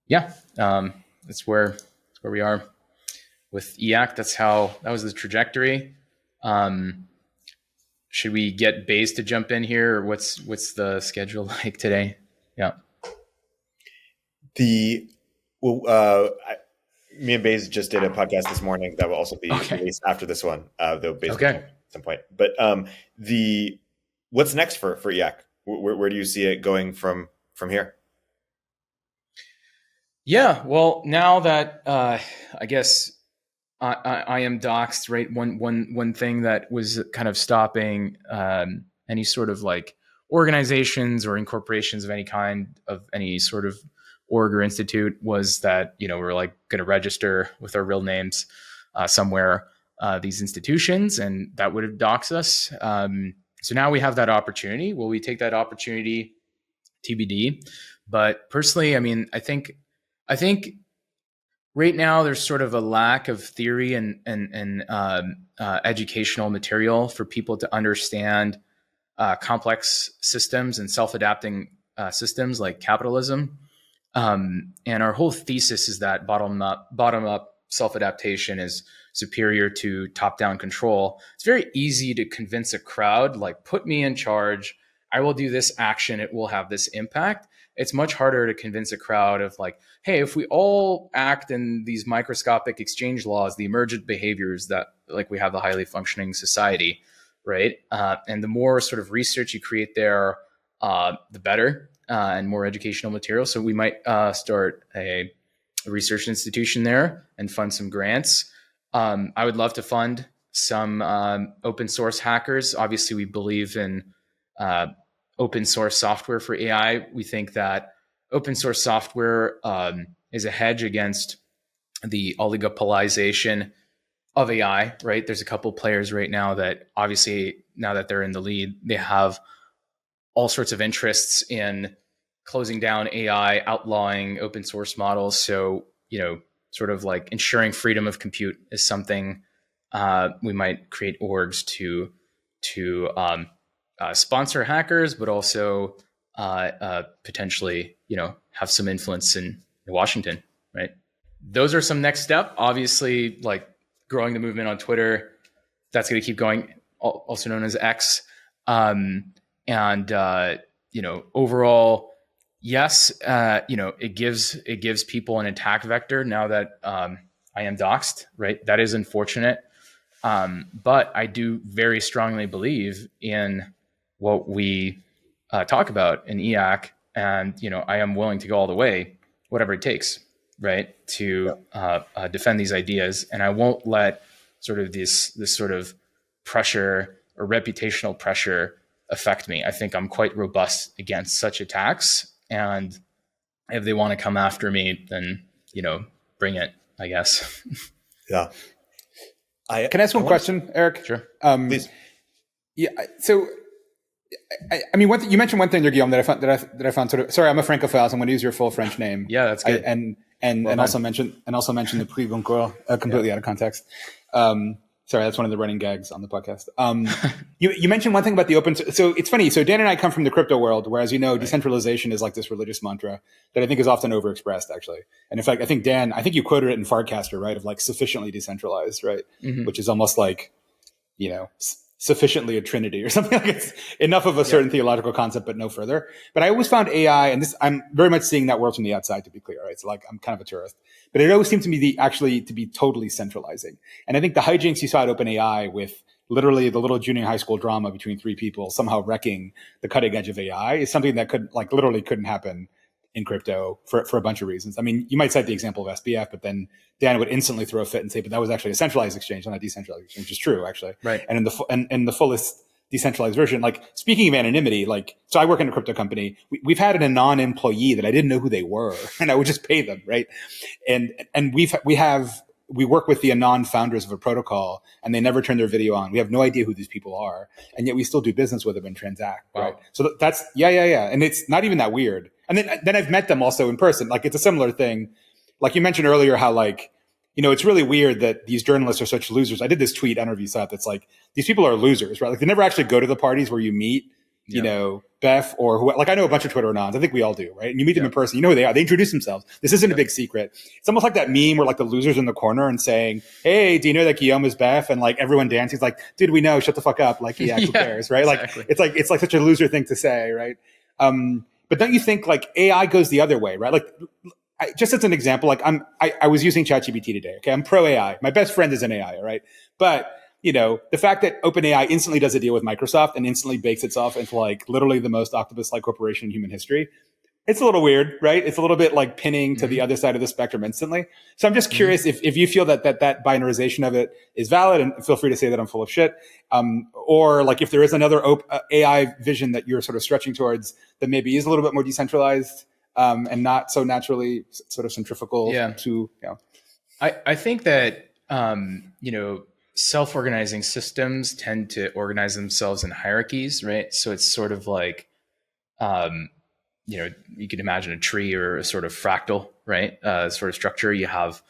that's where we are with EAC. That was the trajectory. Should we get Baze to jump in here, or what's the schedule like today? Yeah. Me and Baze just did a podcast this morning that will also be released after this one. Though Baze at some point. But what's next for EAC? Where do you see it going from here? Yeah, well, now that I guess I am doxxed, right? One thing that was kind of stopping any sort of like organizations or incorporations of any kind, of any sort of org or institute, was that we're like going to register with our real names somewhere, these institutions, and that would have doxed us. So now we have that opportunity. Will we take that opportunity? TBD. But personally, I mean, I think right now there's sort of a lack of theory and educational material for people to understand complex systems and self-adapting systems like capitalism. And our whole thesis is that bottom up self-adaptation is superior to top-down control. It's very easy to convince a crowd, like, put me in charge, I will do this action, it will have this impact. It's much harder to convince a crowd of like, hey, if we all act in these microscopic exchange laws, the emergent behaviors that like we have a highly functioning society, right? And the more sort of research you create there, the better, and more educational material. So we might start a research institution there and fund some grants. I would love to fund some open source hackers. Obviously, we believe in open source software for AI. We think that open source software is a hedge against the oligopolization of AI, right? There's a couple players right now that obviously, now that they're in the lead, they have all sorts of interests in closing down AI, outlawing open source models. So, sort of like ensuring freedom of compute is something we might create orgs to sponsor hackers, but also potentially, have some influence in Washington, right? Those are some next step. Obviously, like growing the movement on Twitter, that's going to keep going, also known as X. Overall, yes, it gives people an attack vector now that I am doxxed, right? That is unfortunate. But I do very strongly believe in what we talk about in EAC, and I am willing to go all the way, whatever it takes, right, to defend these ideas, and I won't let sort of this sort of pressure or reputational pressure affect me. I think I'm quite robust against such attacks, and if they want to come after me, then bring it, I guess. Yeah. Can I ask one question, Erik? Sure. Please. Yeah. So, I mean, you mentioned one thing there, Guillaume, that I found sort of. Sorry, I'm a francophile, so I'm going to use your full French name. Yeah, that's good. And also mention the Prix Goncourt completely out of context. Sorry, that's one of the running gags on the podcast. You mentioned one thing about the open. So it's funny. So Dan and I come from the crypto world, whereas decentralization is like this religious mantra that I think is often overexpressed, actually. And in fact, I think you quoted it in Farcaster, right? Of like sufficiently decentralized, right? Mm-hmm. Which is almost like, sufficiently a trinity or something like it's enough of a certain theological concept, but no further. But I always found AI, and I'm very much seeing that world from the outside, to be clear, right? So like, I'm kind of a tourist, but it always seemed to me to be totally centralizing. And I think the hijinks you saw at OpenAI with literally the little junior high school drama between three people somehow wrecking the cutting edge of AI is something that literally couldn't happen in crypto for a bunch of reasons. I mean, you might cite the example of SBF, but then Dan would instantly throw a fit and say, but that was actually a centralized exchange, not a decentralized exchange, which is true, actually. Right. And in the fullest decentralized version, like speaking of anonymity, so I work in a crypto company. We've had an anon employee that I didn't know who they were, and I would just pay them, right? And we work with the anon founders of a protocol, and they never turn their video on. We have no idea who these people are, and yet we still do business with them and transact. Wow. Right? So that's yeah, and it's not even that weird. And then I've met them also in person. Like it's a similar thing. Like you mentioned earlier, how it's really weird that these journalists are such losers. I did this tweet, I don't know if you saw it, that's like, these people are losers, right? Like they never actually go to the parties where you meet, Beff or who, like I know a bunch of Twitter anons. I think we all do, right? And you meet them in person, you know who they are. They introduce themselves. This isn't a big secret. It's almost like that meme where like the losers in the corner and saying, hey, do you know that Guillaume is Beff? And like everyone dancing. He's like, dude, we know, shut the fuck up. Like, who cares, right? Exactly. Like, it's like such a loser thing to say, right? But don't you think like AI goes the other way, right? Like, just as an example, like I was using ChatGPT today. Okay, I'm pro AI. My best friend is an AI, right? But the fact that OpenAI instantly does a deal with Microsoft and instantly bakes itself into like literally the most octopus-like corporation in human history, it's a little weird, right? It's a little bit like pinning to the other side of the spectrum instantly. So I'm just curious if you feel that binarization of it is valid, and feel free to say that I'm full of shit. Or like if there is another AI vision that you're sort of stretching towards that maybe is a little bit more decentralized and not so naturally sort of centrifugal to, I think that, self-organizing systems tend to organize themselves in hierarchies, right? So it's sort of like, you can imagine a tree or a sort of fractal, right? Sort of structure. You have,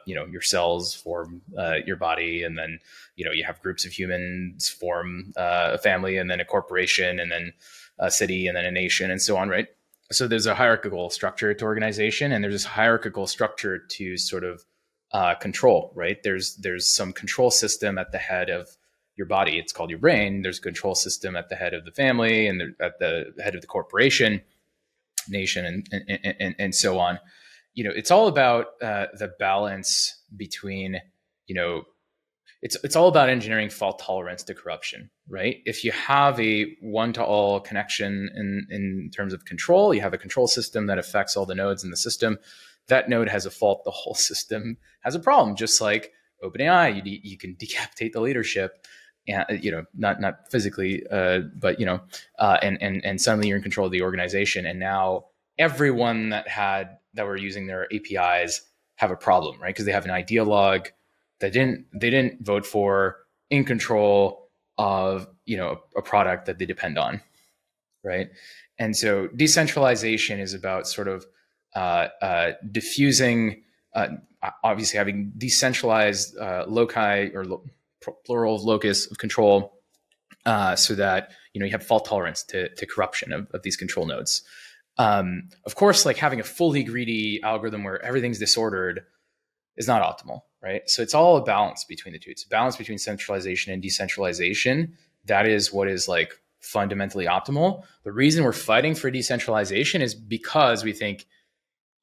your cells form your body, and then, you have groups of humans form a family, and then a corporation, and then a city, and then a nation, and so on, right? So there's a hierarchical structure to organization, and there's this hierarchical structure to sort of control, right? There's some control system at the head of your body. It's called your brain. There's a control system at the head of the family, and at the head of the corporation, nation, and so on. It's all about the balance between, it's all about engineering fault tolerance to corruption, right? If you have a one-to-all connection in terms of control, you have a control system that affects all the nodes in the system. That node has a fault, the whole system has a problem. Just like OpenAI, you can decapitate the leadership, and not physically, but and suddenly you're in control of the organization, and now everyone that were using their APIs have a problem, right? Because they have an ideologue that they didn't vote for, in control of a product that they depend on, right? And so decentralization is about sort of diffusing, obviously having decentralized loci or plural locus of control, so that you have fault tolerance to corruption of these control nodes. Of course, like having a fully greedy algorithm where everything's disordered is not optimal, right? So it's all a balance between the two. It's a balance between centralization and decentralization. That is what is like fundamentally optimal. The reason we're fighting for decentralization is because we think,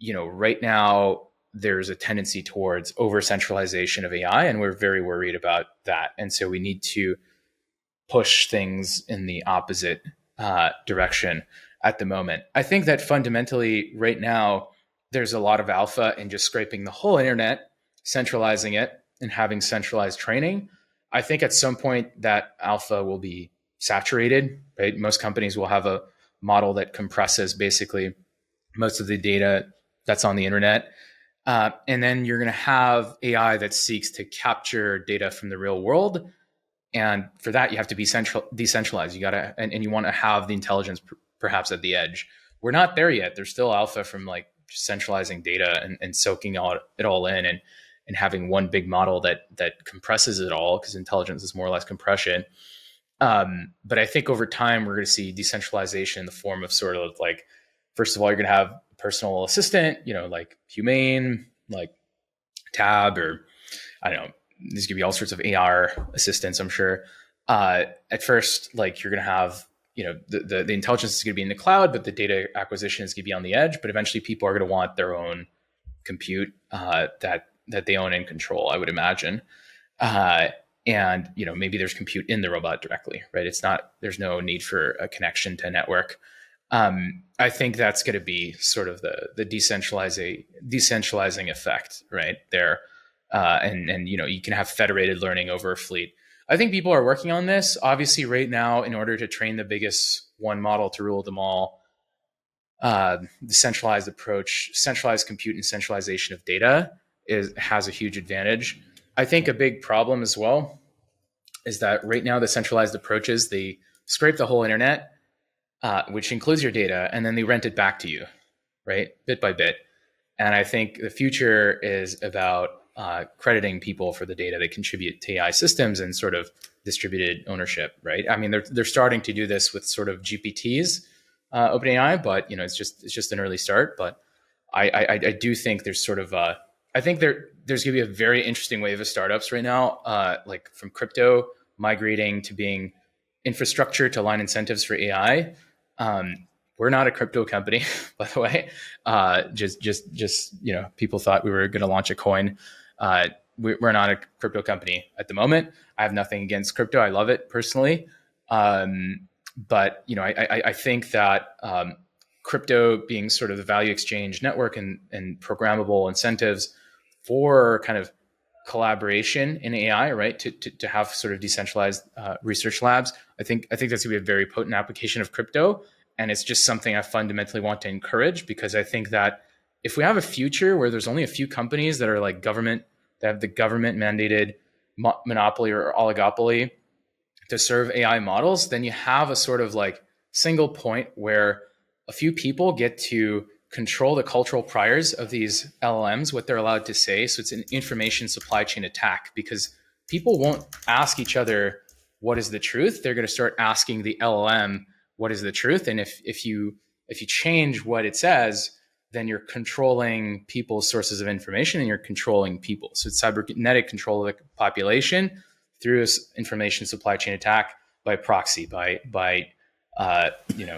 right now there's a tendency towards over-centralization of AI, and we're very worried about that. And so we need to push things in the opposite direction at the moment. I think that fundamentally right now, there's a lot of alpha in just scraping the whole internet, centralizing it, and having centralized training. I think at some point that alpha will be saturated, right? Most companies will have a model that compresses basically most of the data that's on the internet. And then you're going to have AI that seeks to capture data from the real world. And for that, you have to be decentralized. You got to, and you want to have the intelligence perhaps at the edge. We're not there yet. There's still alpha from like centralizing data and soaking it all in and having one big model that compresses it all, because intelligence is more or less compression. But I think over time, we're going to see decentralization in the form of sort of like, first of all, you're going to have a personal assistant, like Humane, like Tab, or I don't know, there's going to be all sorts of AR assistants, I'm sure. At first, like you're going to have, the intelligence is going to be in the cloud, but the data acquisition is going to be on the edge. But eventually people are going to want their own compute that they own and control, I would imagine. And, maybe there's compute in the robot directly, right? There's no need for a connection to a network. I think that's going to be sort of the decentralizing effect, right there. And you can have federated learning over a fleet. I think people are working on this. Obviously, right now, in order to train the biggest one model to rule them all, the centralized approach, centralized compute and centralization of data has a huge advantage. I think a big problem as well is that right now the centralized approaches, they scrape the whole internet, which includes your data, and then they rent it back to you, right? Bit by bit. And I think the future is about crediting people for the data they contribute to AI systems and sort of distributed ownership, right? I mean, they're starting to do this with sort of GPTs, OpenAI, but it's just an early start. But I do think there's sort of I think there's going to be a very interesting wave of startups right now, like from crypto migrating to being infrastructure to align incentives for AI. We're not a crypto company, by the way. Just people thought we were going to launch a coin. We're not a crypto company at the moment. I have nothing against crypto. I love it personally. But I think that crypto being sort of the value exchange network and programmable incentives for kind of collaboration in AI, right? To have sort of decentralized research labs. I think that's going to be a very potent application of crypto. And it's just something I fundamentally want to encourage, because I think that if we have a future where there's only a few companies that are like government, that have the government mandated monopoly or oligopoly to serve AI models, then you have a sort of like single point where a few people get to control the cultural priors of these LLMs, what they're allowed to say. So it's an information supply chain attack, because people won't ask each other, what is the truth? They're going to start asking the LLM, what is the truth? And if you change what it says, then you're controlling people's sources of information and you're controlling people. So it's cybernetic control of the population through this information supply chain attack by proxy, by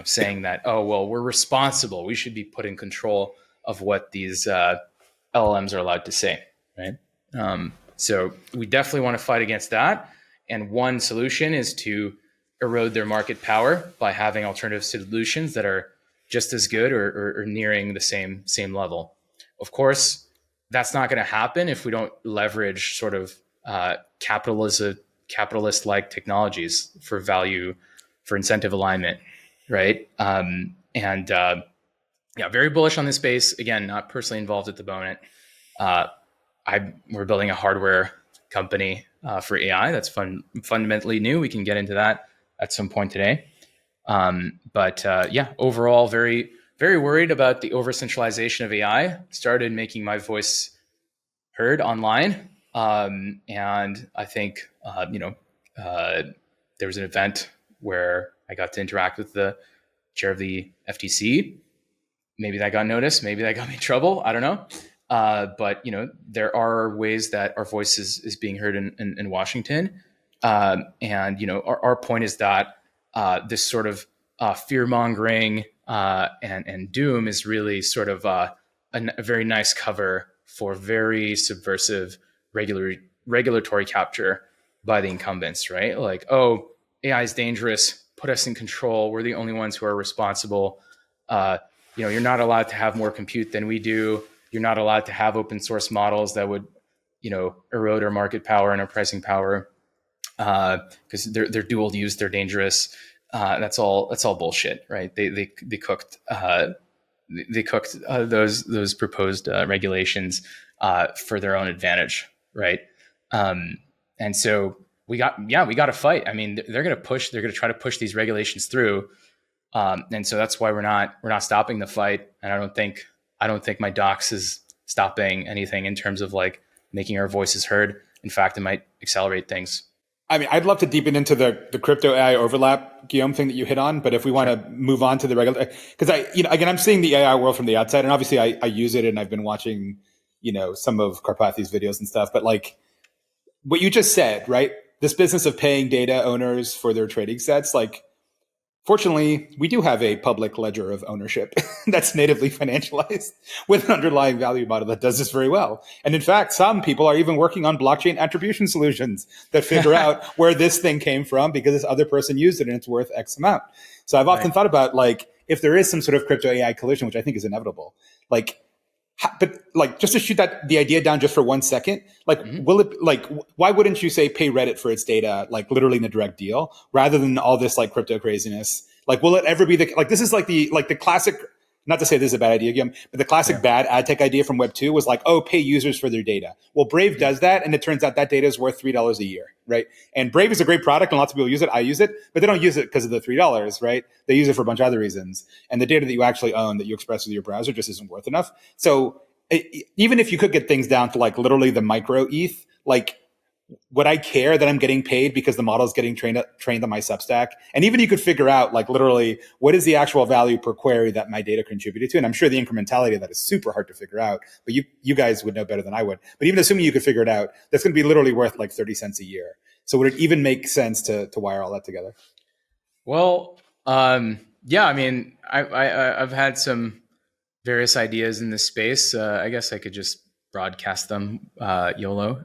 saying that, oh, well, we're responsible. We should be put in control of what these LLMs are allowed to say, right? So we definitely want to fight against that. And one solution is to erode their market power by having alternative solutions that are just as good or nearing the same level. Of course, that's not going to happen if we don't leverage sort of capitalist-like technologies for value, for incentive alignment, right? Very bullish on this space. Again, not personally involved at the moment. We're building a hardware company for AI that's fundamentally new. We can get into that at some point today. Overall, very, very worried about the overcentralization of AI. Started making my voice heard online. And I think, there was an event where I got to interact with the chair of the FTC. Maybe that got noticed. Maybe that got me in trouble. I don't know. But there are ways that our voice is being heard in Washington. Our point is that this sort of fear mongering and doom is really sort of a very nice cover for very subversive regulatory capture by the incumbents, right? Like, oh, AI is dangerous, put us in control. We're the only ones who are responsible. You're not allowed to have more compute than we do. You're not allowed to have open source models that would, erode our market power and our pricing power, because they're dual use, they're dangerous. That's all bullshit, right? They cooked those proposed regulations for their own advantage, right? And so we got to fight. I mean, they're going to try to push these regulations through, and so that's why we're not stopping the fight. And I don't think my docs is stopping anything in terms of like making our voices heard. In fact, it might accelerate things. I mean, I'd love to deepen into the crypto AI overlap, Guillaume, thing that you hit on. But if we want to move on to the regular, because I'm seeing the AI world from the outside, and obviously I use it, and I've been watching, some of Karpathy's videos and stuff. But like what you just said, right? This business of paying data owners for their trading sets, like, fortunately, we do have a public ledger of ownership that's natively financialized with an underlying value model that does this very well. And in fact, some people are even working on blockchain attribution solutions that figure out where this thing came from because this other person used it and it's worth X amount. So I've often thought about, like, if there is some sort of crypto AI collision, which I think is inevitable, but just to shoot the idea down just for 1 second, will it, why wouldn't you say pay Reddit for its data, like literally in the direct deal, rather than all this like crypto craziness? Like, will it ever be this is the classic, not to say this is a bad idea again, but the classic bad ad tech idea from Web 2 was like, oh, pay users for their data. Well, Brave does that, and it turns out that data is worth $3 a year, right? And Brave is a great product, and lots of people use it. I use it, but they don't use it because of the $3, right? They use it for a bunch of other reasons. And the data that you actually own, that you express with your browser, just isn't worth enough. So even if you could get things down to like literally the micro ETH, like, would I care that I'm getting paid because the model is getting trained on my Substack? And even you could figure out, like, literally, what is the actual value per query that my data contributed to? And I'm sure the incrementality of that is super hard to figure out, but you guys would know better than I would. But even assuming you could figure it out, that's going to be literally worth like 30 cents a year. So would it even make sense to wire all that together? Well, yeah, I mean, I've had some various ideas in this space. I guess I could just broadcast them, YOLO.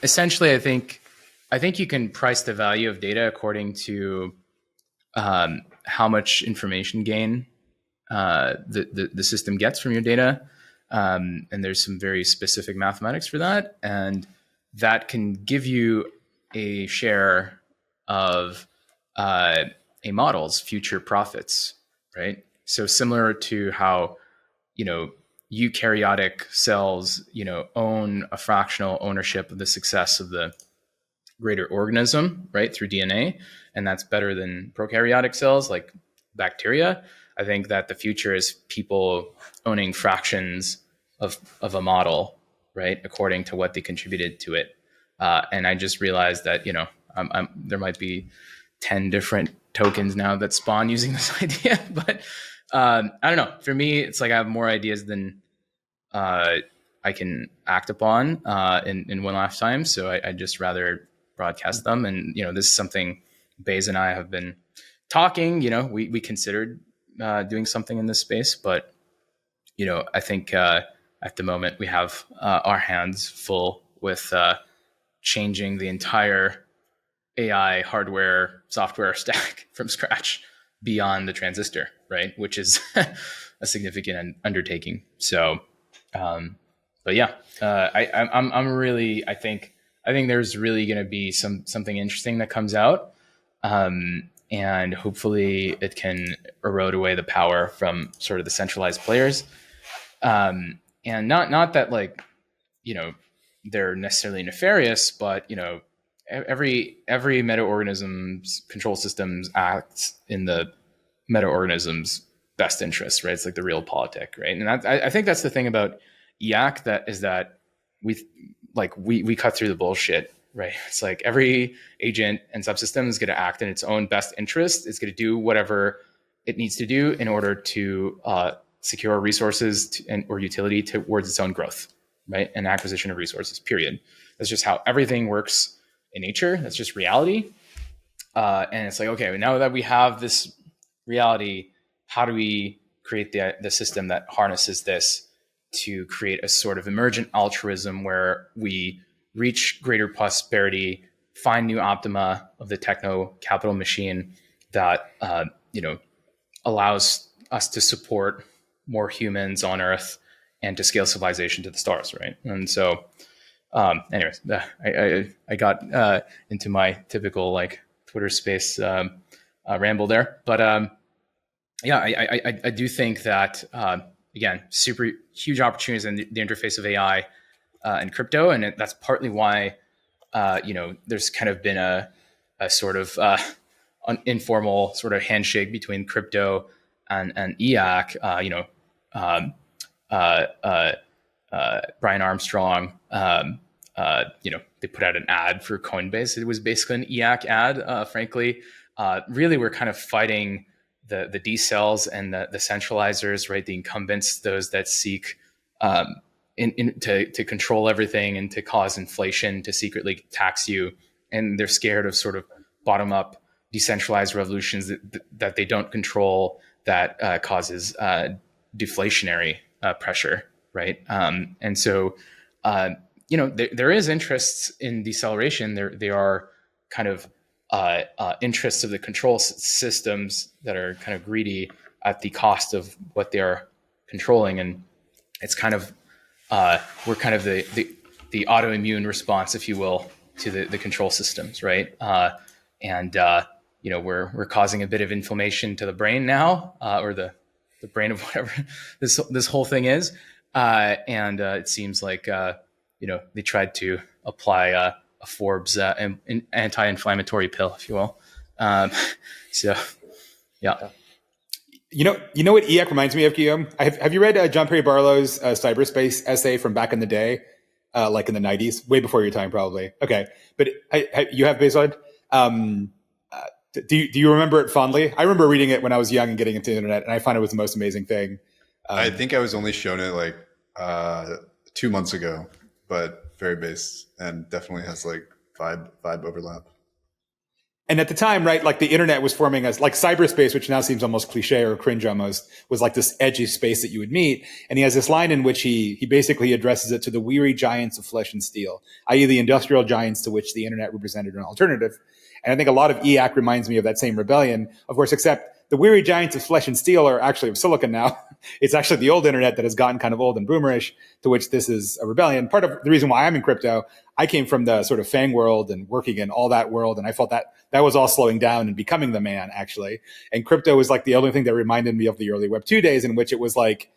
Essentially, I think you can price the value of data according to how much information gain the system gets from your data, and there's some very specific mathematics for that, and that can give you a share of a model's future profits, right? So similar to how eukaryotic cells, own a fractional ownership of the success of the greater organism, right, through DNA, and that's better than prokaryotic cells like bacteria. I think that the future is people owning fractions of a model, right, according to what they contributed to it. And I just realized that there might be 10 different tokens now that spawn using this idea, but I don't know. For me, it's like I have more ideas than I can act upon in one lifetime. So I'd just rather broadcast them. And, this is something Baze and I have been talking. We considered doing something in this space, but, I think at the moment we have our hands full with changing the entire AI hardware, software stack from scratch beyond the transistor, right? Which is a significant undertaking. So, but yeah, I'm really, I think there's really going to be something interesting that comes out. And hopefully it can erode away the power from sort of the centralized players. And not that like, they're necessarily nefarious, but, every meta-organism's control systems acts in the meta-organism's best interest, right? It's like the real politic, right? And I think that's the thing about IAC that we cut through the bullshit, right? It's like every agent and subsystem is going to act in its own best interest. It's going to do whatever it needs to do in order to secure resources or utility towards its own growth, right? And acquisition of resources, period. That's just how everything works in nature. That's just reality. And it's like, okay, now that we have this reality, how do we create the system that harnesses this to create a sort of emergent altruism where we reach greater prosperity, find new optima of the techno capital machine that allows us to support more humans on Earth and to scale civilization to the stars, right? And so, anyways, I got into my typical like Twitter space ramble there, but I do think that again, super huge opportunities in the interface of AI and crypto, and that's partly why there's kind of been a sort of informal sort of handshake between crypto and EAC. Brian Armstrong, they put out an ad for Coinbase. It was basically an EAC ad. Frankly, really, we're kind of fighting the Decels and the centralizers, right? The incumbents, those that seek to control everything and to cause inflation, to secretly tax you, and they're scared of sort of bottom up decentralized revolutions that they don't control, that causes deflationary pressure, right? And so, there is interests in deceleration. They are kind of interests of the control systems that are kind of greedy at the cost of what they are controlling, and it's kind of we're kind of the autoimmune response, if you will, to the control systems, right? We're causing a bit of inflammation to the brain now, or the brain of whatever this whole thing is, and it seems like they tried to apply a Forbes anti-inflammatory pill, if you will. So, yeah. You know what EAC reminds me of, Guillaume? Have you read John Perry Barlow's cyberspace essay from back in the day, like in the 90s, way before your time, probably? Okay, but you have baseline. Do you remember it fondly? I remember reading it when I was young and getting into the internet, and I found it was the most amazing thing. I think I was only shown it like 2 months ago, but very base and definitely has like vibe overlap. And at the time, right, like the internet was forming as like cyberspace, which now seems almost cliche or cringe almost, was like this edgy space that you would meet. And he has this line in which he basically addresses it to the weary giants of flesh and steel, i.e. the industrial giants to which the internet represented an alternative. And I think a lot of EAC reminds me of that same rebellion, of course, except the weary giants of flesh and steel are actually of silicon now. It's actually the old internet that has gotten kind of old and boomerish, to which this is a rebellion. Part of the reason why I'm in crypto, I came from the sort of FANG world and working in all that world. And I felt that was all slowing down and becoming the man, actually. And crypto was like the only thing that reminded me of the early Web 2 days, in which it was like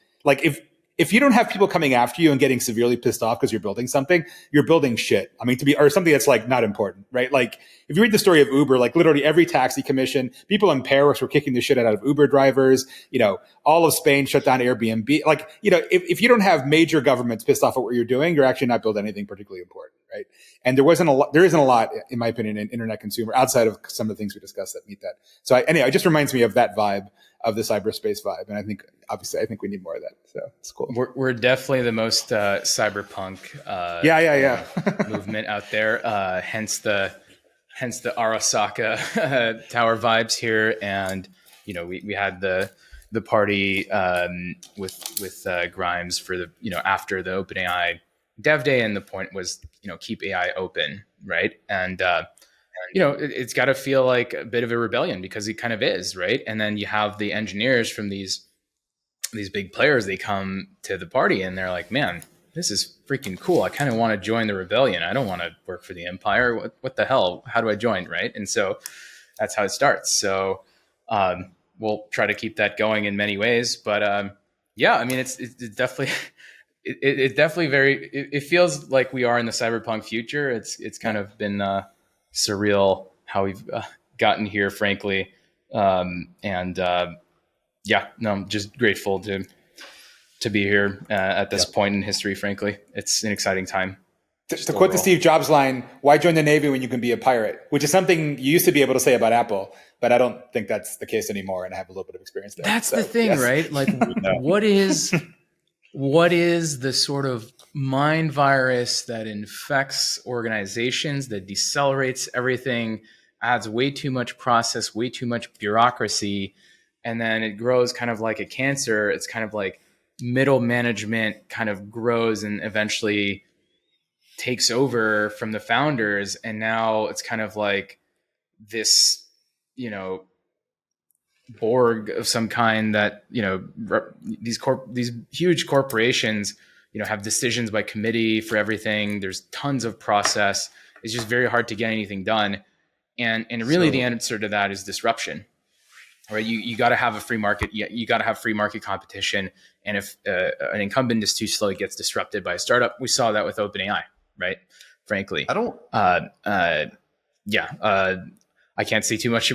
if you don't have people coming after you and getting severely pissed off because you're building something, you're building shit. I mean, or something that's like not important, right? Like if you read the story of Uber, like literally every taxi commission, people in Paris were kicking the shit out of Uber drivers. All of Spain shut down Airbnb. Like, if you don't have major governments pissed off at what you're doing, you're actually not building anything particularly important, right? And there isn't a lot, in my opinion, in internet consumer outside of some of the things we discussed that meet that. So anyway, it just reminds me of that vibe, of the cyberspace vibe. And I think we need more of that. So it's cool. We're definitely the most cyberpunk movement out there. Hence the Arasaka tower vibes here. And, we had the party with Grimes for the, after the OpenAI Dev Day. And the point was, keep AI open, right? And it's got to feel like a bit of a rebellion, because it kind of is, right? And then you have the engineers from these big players, they come to the party and they're like, man, this is freaking cool. I kind of want to join the rebellion. I don't want to work for the empire. What the hell? How do I join, right? And so that's how it starts. So we'll try to keep that going in many ways. But it's definitely... It definitely it feels like we are in the cyberpunk future. It's kind of been surreal how we've gotten here, frankly. I'm just grateful to be here at this point in history, frankly. It's an exciting time. To quote the Steve Jobs line, why join the Navy when you can be a pirate? Which is something you used to be able to say about Apple, but I don't think that's the case anymore, and I have a little bit of experience there. That's the thing, right? Like, what is the sort of mind virus that infects organizations, that decelerates everything, adds way too much process, way too much bureaucracy, and then it grows kind of like a cancer? It's kind of like middle management kind of grows and eventually takes over from the founders. And now it's kind of like this, Borg of some kind that, these huge corporations, have decisions by committee for everything. There's tons of process. It's just very hard to get anything done. And really the answer to that is disruption, right? You got to have a free market. You got to have free market competition. And if an incumbent is too slow, it gets disrupted by a startup. We saw that with OpenAI, right? Frankly, I can't say too much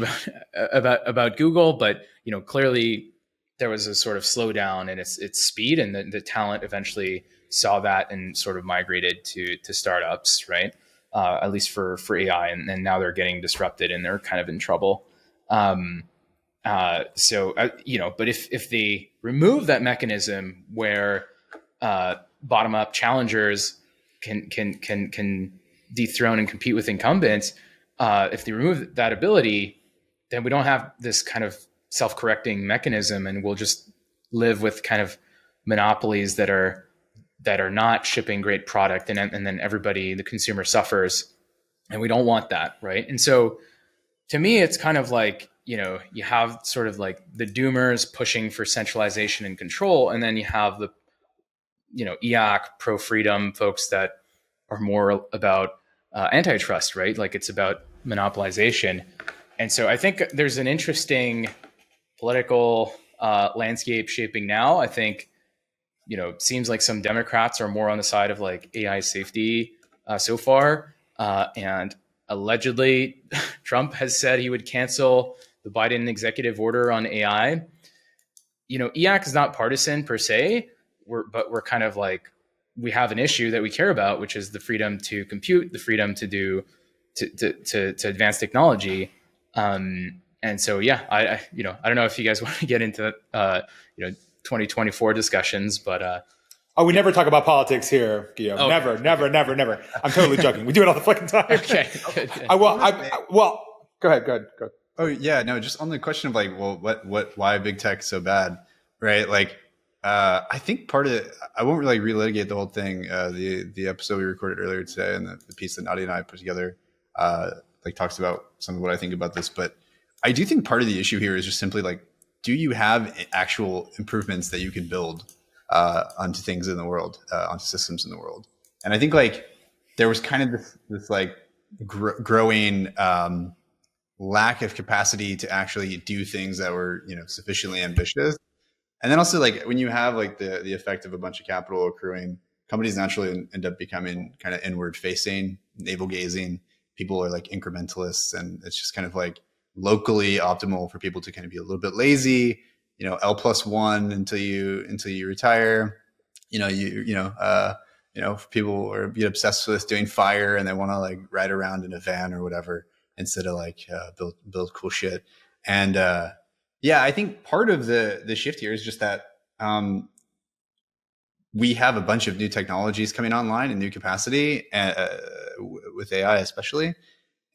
about Google, but clearly there was a sort of slowdown in its speed, and the talent eventually saw that and sort of migrated to startups, right? At least for AI, and now they're getting disrupted and they're kind of in trouble. But if they remove that mechanism where bottom up challengers can dethrone and compete with incumbents, if they remove that ability, then we don't have this kind of self-correcting mechanism, and we'll just live with kind of monopolies that are not shipping great product, and then everybody, the consumer, suffers, and we don't want that, right? And so, to me, it's kind of like you have sort of like the doomers pushing for centralization and control, and then you have the EAC pro freedom folks that are more about antitrust, right? Like it's about monopolization. And so I think there's an interesting political landscape shaping now. I think, it seems like some Democrats are more on the side of like AI safety so far. And allegedly Trump has said he would cancel the Biden executive order on AI. EAC is not partisan per se, but we're kind of like, we have an issue that we care about, which is the freedom to compute, the freedom to do, to advance technology. And so, I don't know if you guys want to get into, 2024 discussions, but, we never talk about politics here, Guillaume. Okay. Never. I'm totally joking. We do it all the fucking time. Okay. Good. Go ahead. Oh yeah, no, just on the question of like, well, why big tech is so bad, right? Like, I think part of it, I won't really relitigate the whole thing. The episode we recorded earlier today and the piece that Nadia and I put together, talks about some of what I think about this. But I do think part of the issue here is just simply like, do you have actual improvements that you can build onto things in the world, onto systems in the world? And I think like there was kind of this like growing lack of capacity to actually do things that were sufficiently ambitious. And then also like when you have like the effect of a bunch of capital accruing, companies naturally end up becoming kind of inward facing, navel gazing. People are like incrementalists, and it's just kind of like locally optimal for people to kind of be a little bit lazy, L+1 until you retire. People are get obsessed with doing fire and they want to like ride around in a van or whatever instead of like build cool shit. And I think part of the shift here is just that we have a bunch of new technologies coming online in new capacity with AI especially,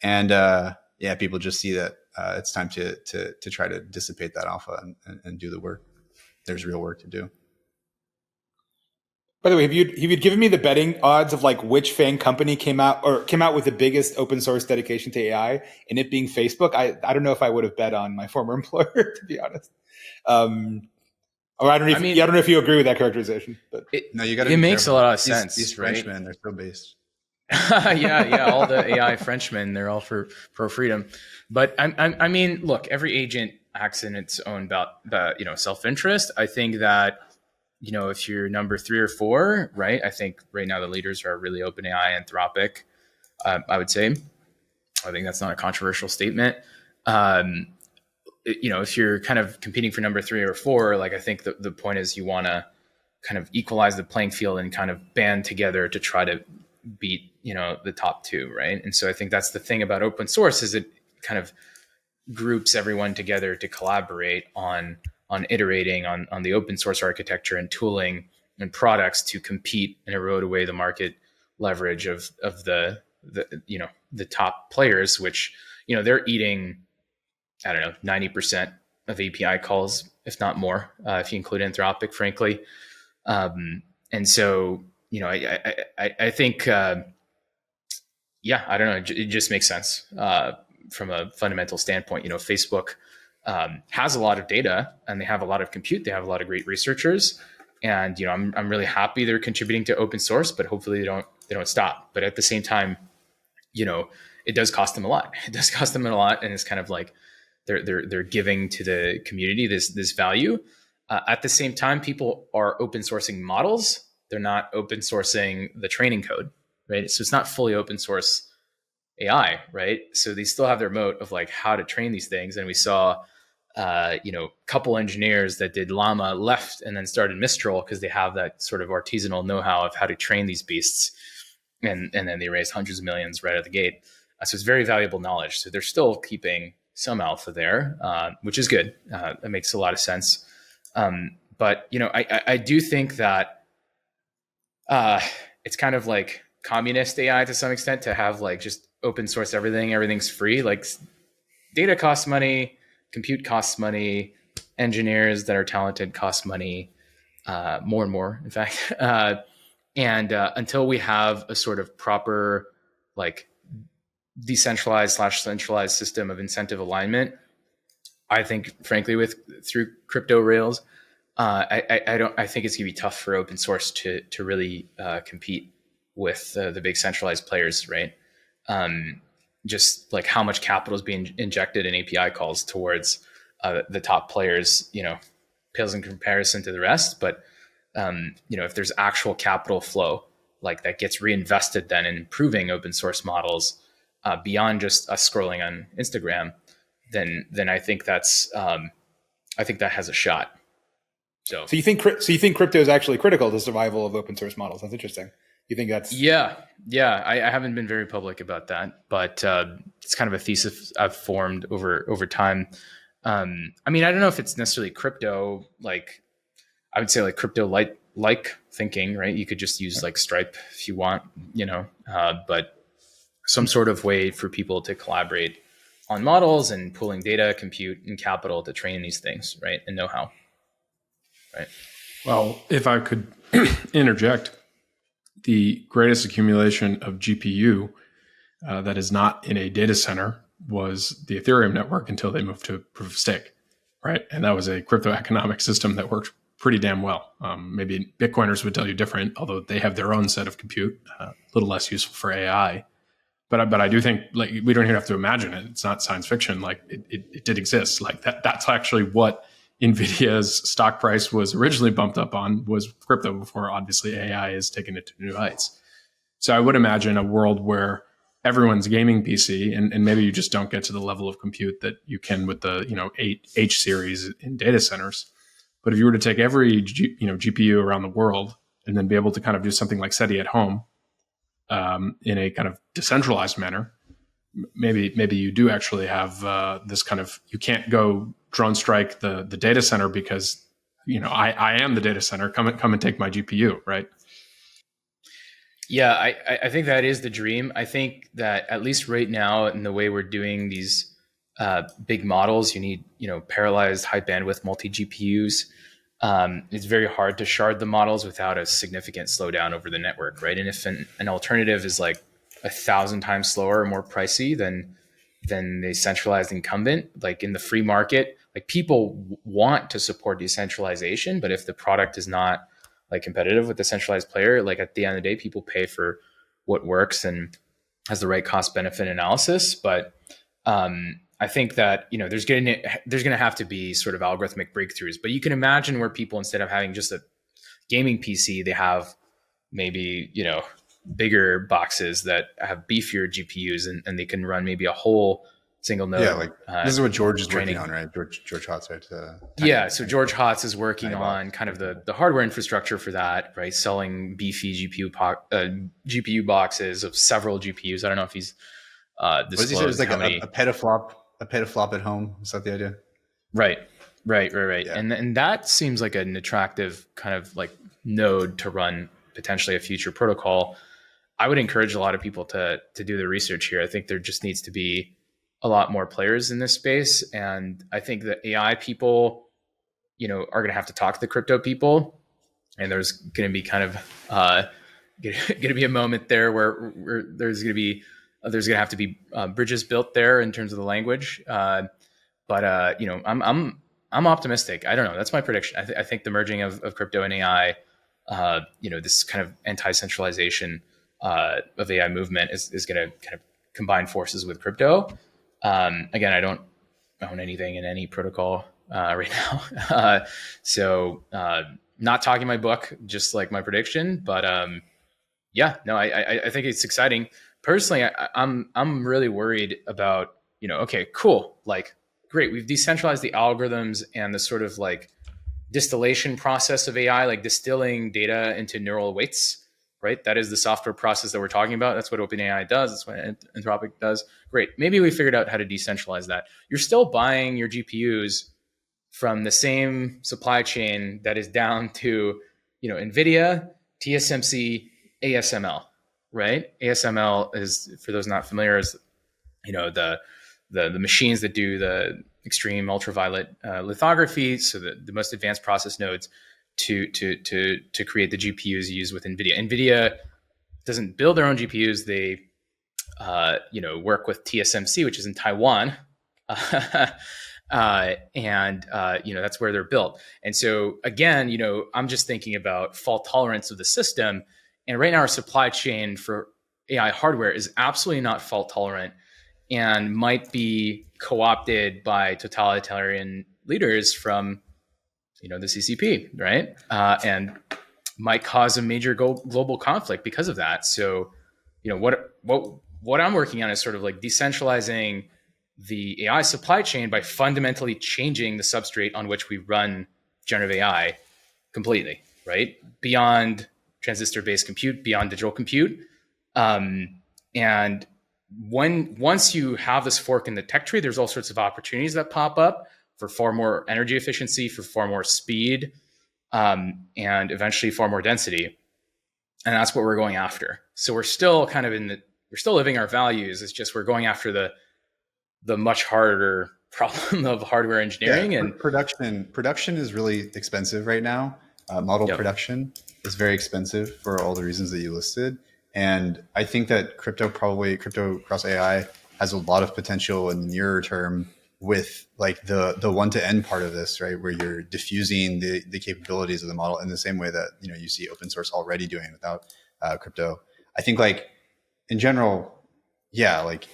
and people just see that it's time to try to dissipate that alpha and do the work. There's real work to do. By the way, have you given me the betting odds of like which FANG company came out with the biggest open source dedication to AI, and it being Facebook? I don't know if I would have bet on my former employer, to be honest. I don't know if you agree with that characterization, but it makes a lot of sense. These Frenchmen, they're so based. yeah. All the AI Frenchmen, they're all for freedom. But I mean, look, every agent acts in its own self-interest. I think that, if you're number 3 or 4, right? I think right now the leaders are really OpenAI, Anthropic. I would say, I think that's not a controversial statement. If you're kind of competing for number 3 or 4, like I think the point is you want to kind of equalize the playing field and kind of band together to try to beat, the top 2, right? And so I think that's the thing about open source is it kind of groups everyone together to collaborate on iterating on the open source architecture and tooling and products to compete and erode away the market leverage of the top players, which, they're eating, 90% of API calls, if not more, if you include Anthropic, frankly. And so, I think, I don't know. It just makes sense from a fundamental standpoint. Facebook has a lot of data and they have a lot of compute. They have a lot of great researchers, and I'm really happy they're contributing to open source. But hopefully they don't stop. But at the same time, it does cost them a lot. It does cost them a lot, and it's kind of like they're giving to the community this value. At the same time, people are open sourcing models. They're not open sourcing the training code, right? So it's not fully open source AI, right? So they still have their moat of like how to train these things. And we saw, couple engineers that did Llama left and then started Mistral because they have that sort of artisanal know-how of how to train these beasts. And then they raised hundreds of millions right out the gate. So it's very valuable knowledge. So they're still keeping some alpha there, which is good. That makes a lot of sense. But I do think that it's kind of like communist AI to some extent to have like just open source everything's free. Like data costs money, compute costs money, engineers that are talented cost money, more and more, in fact. And until we have a sort of proper like decentralized/centralized system of incentive alignment, I think, frankly, through crypto rails, I think it's gonna be tough for open source to really compete with the big centralized players, right? Just like how much capital is being injected in API calls towards the top players, pales in comparison to the rest. But if there's actual capital flow like that gets reinvested then in improving open source models beyond just us scrolling on Instagram, then I think that's I think that has a shot. So you think crypto is actually critical to survival of open source models? That's interesting. You think that's I haven't been very public about that, but it's kind of a thesis I've formed over time. I don't know if it's necessarily crypto, like I would say like crypto like thinking, right? You could just use like Stripe if you want, but some sort of way for people to collaborate on models and pooling data, compute, and capital to train these things, right? And know-how, right? Well, if I could interject, the greatest accumulation of GPU that is not in a data center was the Ethereum network until they moved to proof of stake, right? And that was a crypto economic system that worked pretty damn well. Maybe Bitcoiners would tell you different, although they have their own set of compute, a little less useful for AI. But I do think like we don't even have to imagine it. It's not science fiction. Like it did exist. Like that's actually what NVIDIA's stock price was originally bumped up on, was crypto, before obviously AI has taken it to new heights. So I would imagine a world where everyone's gaming PC, and maybe you just don't get to the level of compute that you can with the 8 H series in data centers. But if you were to take every GPU around the world and then be able to kind of do something like SETI at home in a kind of decentralized manner, maybe you do actually have this kind of, you can't go drone strike the data center because I am the data center. Come and take my GPU, right? Yeah, I think that is the dream. I think that at least right now, in the way we're doing these big models, you need parallelized high bandwidth multi GPUs. It's very hard to shard the models without a significant slowdown over the network, right? And if an alternative is like 1,000 times slower or more pricey than the centralized incumbent, like in the free market, like people want to support decentralization, but if the product is not like competitive with the centralized player, like at the end of the day, people pay for what works and has the right cost benefit analysis. But I think that there's going to have to be sort of algorithmic breakthroughs. But you can imagine where people, instead of having just a gaming PC, they have maybe bigger boxes that have beefier GPUs, and they can run maybe a whole single node. Yeah, like this is what George is working on, right? George Hotz, right? So George Hotz is working on kind of the hardware infrastructure for that, right? Selling beefy GPU boxes of several GPUs. I don't know if he's disclosed. What did he say? It was like a petaflop at home. Is that the idea? Right. Yeah. And that seems like an attractive kind of like node to run potentially a future protocol. I would encourage a lot of people to do the research here. I think there just needs to be a lot more players in this space. And I think the AI people, are going to have to talk to the crypto people And there's going to be kind of going to be a moment there where there's going to have to be bridges built there in terms of the language. But you know, I'm optimistic. I don't know. That's my prediction. I think the merging of crypto and AI, you know, this kind of anti-centralization of AI movement is going to kind of combine forces with crypto. Again, I don't own anything in any protocol right now, so not talking my book, just like my prediction. But yeah, no, I think it's exciting. Personally, I'm really worried about, you know, okay, cool, like great, we've decentralized the algorithms and the sort of like distillation process of AI, like distilling data into neural weights, right? That is the software process that we're talking about. That's what OpenAI does. That's what Extropic does. Great. Maybe we figured out how to decentralize that. You're still buying your GPUs from the same supply chain that is down to, you know, NVIDIA, TSMC, ASML, right? ASML is, for those not familiar, is, you know, the machines that do the extreme ultraviolet lithography, so the most advanced process nodes to create the GPUs used with NVIDIA. NVIDIA doesn't build their own GPUs. They you know, work with TSMC, which is in Taiwan. And you know, that's where they're built. And so again, you know, I'm just thinking about fault tolerance of the system. And right now our supply chain for AI hardware is absolutely not fault tolerant and might be co-opted by totalitarian leaders from, you know, the CCP, right? And might cause a major global conflict because of that. So, you know, what I'm working on is sort of like decentralizing the AI supply chain by fundamentally changing the substrate on which we run generative AI completely, right? Beyond transistor-based compute, beyond digital compute. And once you have this fork in the tech tree, there's all sorts of opportunities that pop up for far more energy efficiency, for far more speed, and eventually far more density. And that's what we're going after. So we're still kind of we're still living our values. It's just we're going after the much harder problem of hardware engineering. Yeah, and production is really expensive right now. Model production is very expensive for all the reasons that you listed. And I think that crypto cross AI has a lot of potential in the nearer term with like the one to end part of this, right? Where you're diffusing the capabilities of the model in the same way that, you know, you see open source already doing without crypto. I think like in general, this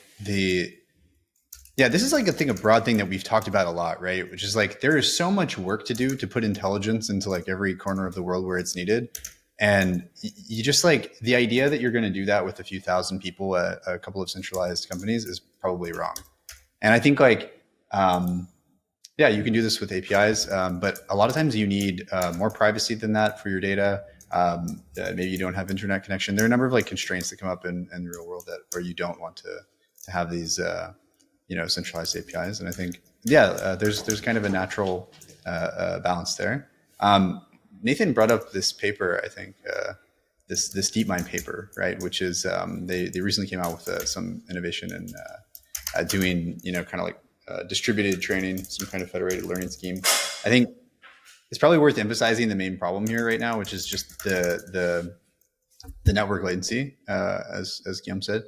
is like a broad thing that we've talked about a lot, right? Which is like, there is so much work to do to put intelligence into like every corner of the world where it's needed. And you just like the idea that you're going to do that with a few thousand people at a couple of centralized companies is probably wrong. And I think like, you can do this with APIs, but a lot of times you need more privacy than that for your data. Maybe you don't have internet connection. There are a number of like constraints that come up in the real world where you don't want to have these, centralized APIs. And I think, there's kind of a natural balance there. Nathan brought up this paper, I think, this DeepMind paper, right? Which is they recently came out with some innovation in doing, kind of like distributed training, some kind of federated learning scheme. I think it's probably worth emphasizing the main problem here right now, which is just the network latency, as Guillaume said.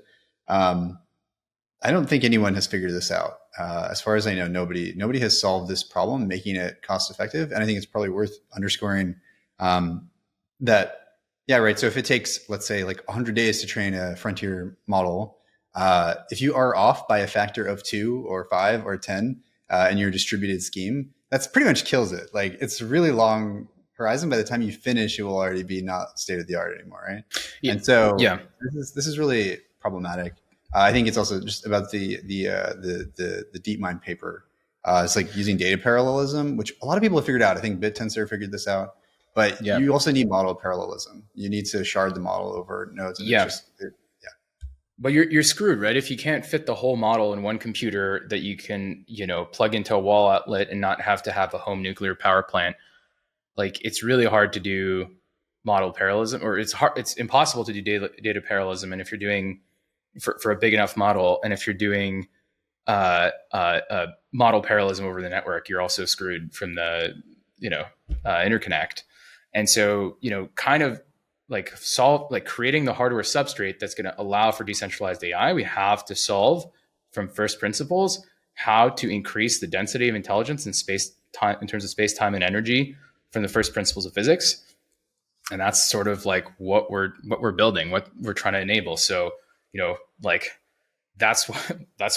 I don't think anyone has figured this out. As far as I know, nobody has solved this problem, making it cost effective. And I think it's probably worth underscoring that, so if it takes, let's say, like 100 days to train a frontier model, if you are off by a factor of 2 or 5 or 10 in your distributed scheme, that's pretty much kills it. Like, it's a really long horizon. By the time you finish, it will already be not state of the art anymore, right? Yeah. And so this is really problematic. I think it's also just about the DeepMind paper. It's like using data parallelism, which a lot of people have figured out. I think BitTensor figured this out, but you also need model parallelism. You need to shard the model over nodes. And But you're screwed, right? If you can't fit the whole model in one computer that you can, plug into a wall outlet and not have to have a home nuclear power plant, like it's really hard to do model parallelism, or it's impossible to do data parallelism. And if you're doing for a big enough model, and if you're doing model parallelism over the network, you're also screwed from the interconnect. And so, kind of creating the hardware substrate that's going to allow for decentralized AI, we have to solve from first principles how to increase the density of intelligence in space time, in terms of space, time, and energy from the first principles of physics. And that's sort of like what we're building, what we're trying to enable. So, that's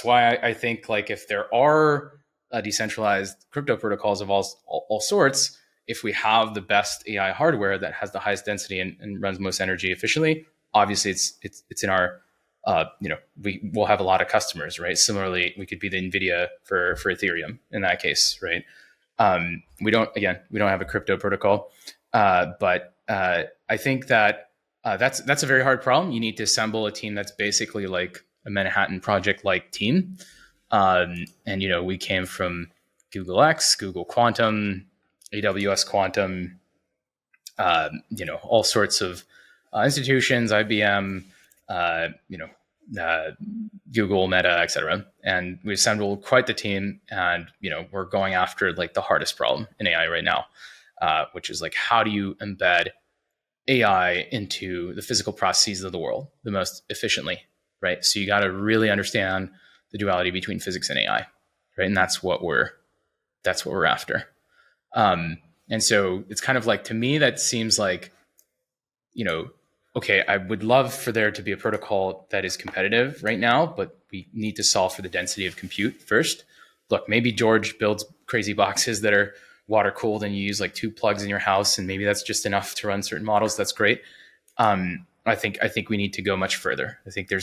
why I think like if there are decentralized crypto protocols of all sorts, if we have the best AI hardware that has the highest density and runs most energy efficiently, obviously it's in our we will have a lot of customers, right? Similarly, we could be the NVIDIA for Ethereum in that case, right? We don't have a crypto protocol, but I think that that's a very hard problem. You need to assemble a team that's basically like a Manhattan Project like team. And we came from Google X, Google Quantum, AWS Quantum, all sorts of institutions, IBM, Google, Meta, etc. And we assembled quite the team, and we're going after like the hardest problem in AI right now, which is like how do you embed AI into the physical processes of the world the most efficiently, right? So you got to really understand the duality between physics and AI, right? And that's what we're after. And so it's kind of like, to me, that seems like, okay, I would love for there to be a protocol that is competitive right now, but we need to solve for the density of compute first. Look, maybe George builds crazy boxes that are water cooled and you use like 2 plugs in your house, and maybe that's just enough to run certain models. That's great. I think we need to go much further. I think there's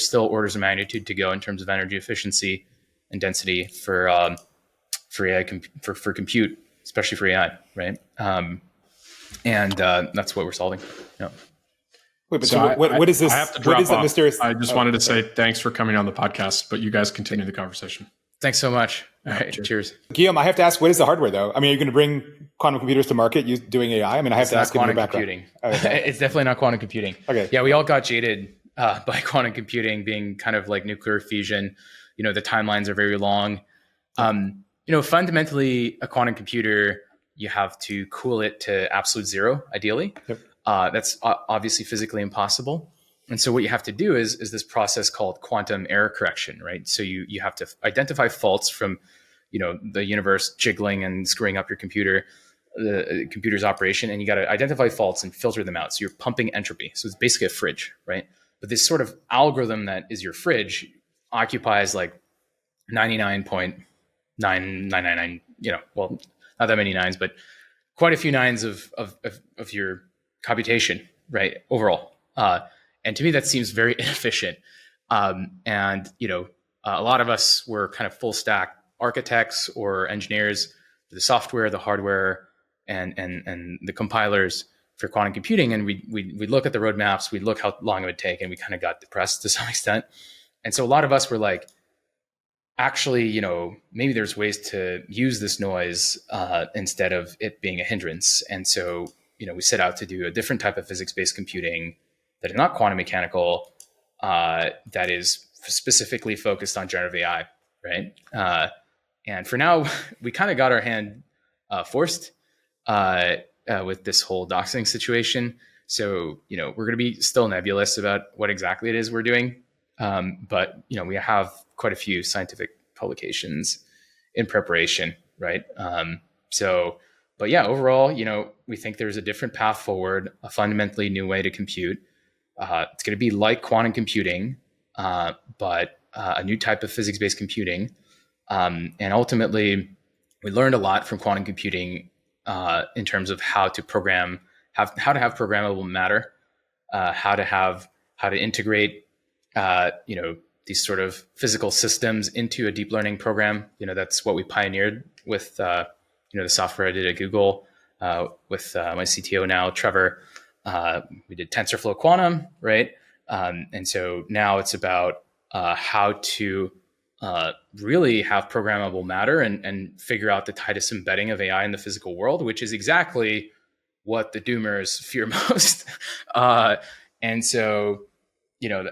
still orders of magnitude to go in terms of energy efficiency and density for AI for compute, especially for AI, right? And that's what we're solving. Yeah. Wait, but so what is this? I have to drop off. Mr. I just wanted to say thanks for coming on the podcast, but you guys continue the conversation. Thanks so much. All right, cheers. Guillaume, I have to ask, what is the hardware though? I mean, are you going to bring quantum computers to market doing AI? I mean, I have to ask you in your background. Computing. Okay. It's definitely not quantum computing. Okay. Yeah, we all got jaded by quantum computing being kind of like nuclear fusion. The timelines are very long. Fundamentally, a quantum computer, you have to cool it to absolute zero, ideally. Yep. That's obviously physically impossible. And so what you have to do is this process called quantum error correction, right? So you have to identify faults from, the universe jiggling and screwing up your computer, the computer's operation, and you got to identify faults and filter them out. So you're pumping entropy. So it's basically a fridge, right? But this sort of algorithm that is your fridge occupies like 99.9999, well, not that many nines, but quite a few nines of your computation, right? Overall. And to me, that seems very inefficient. And a lot of us were kind of full stack architects or engineers for the software, the hardware, and the compilers for quantum computing. And we look at the roadmaps, we look how long it would take, and we kind of got depressed to some extent. And so a lot of us were like, actually, maybe there's ways to use this noise instead of it being a hindrance. And so, we set out to do a different type of physics-based computing that is not quantum mechanical, that is specifically focused on generative AI, right? And for now, we kind of got our hand forced with this whole doxing situation. So, we're going to be still nebulous about what exactly it is we're doing. But, we have quite a few scientific publications in preparation, right? But yeah, overall, we think there's a different path forward, a fundamentally new way to compute. It's going to be like quantum computing, but a new type of physics-based computing. And ultimately, we learned a lot from quantum computing in terms of how to have programmable matter, how to integrate, these sort of physical systems into a deep learning program. That's what we pioneered with the software I did at Google with my CTO now, Trevor. We did TensorFlow Quantum, right? And so now it's about how to really have programmable matter and figure out the tightest embedding of AI in the physical world, which is exactly what the doomers fear most. And so,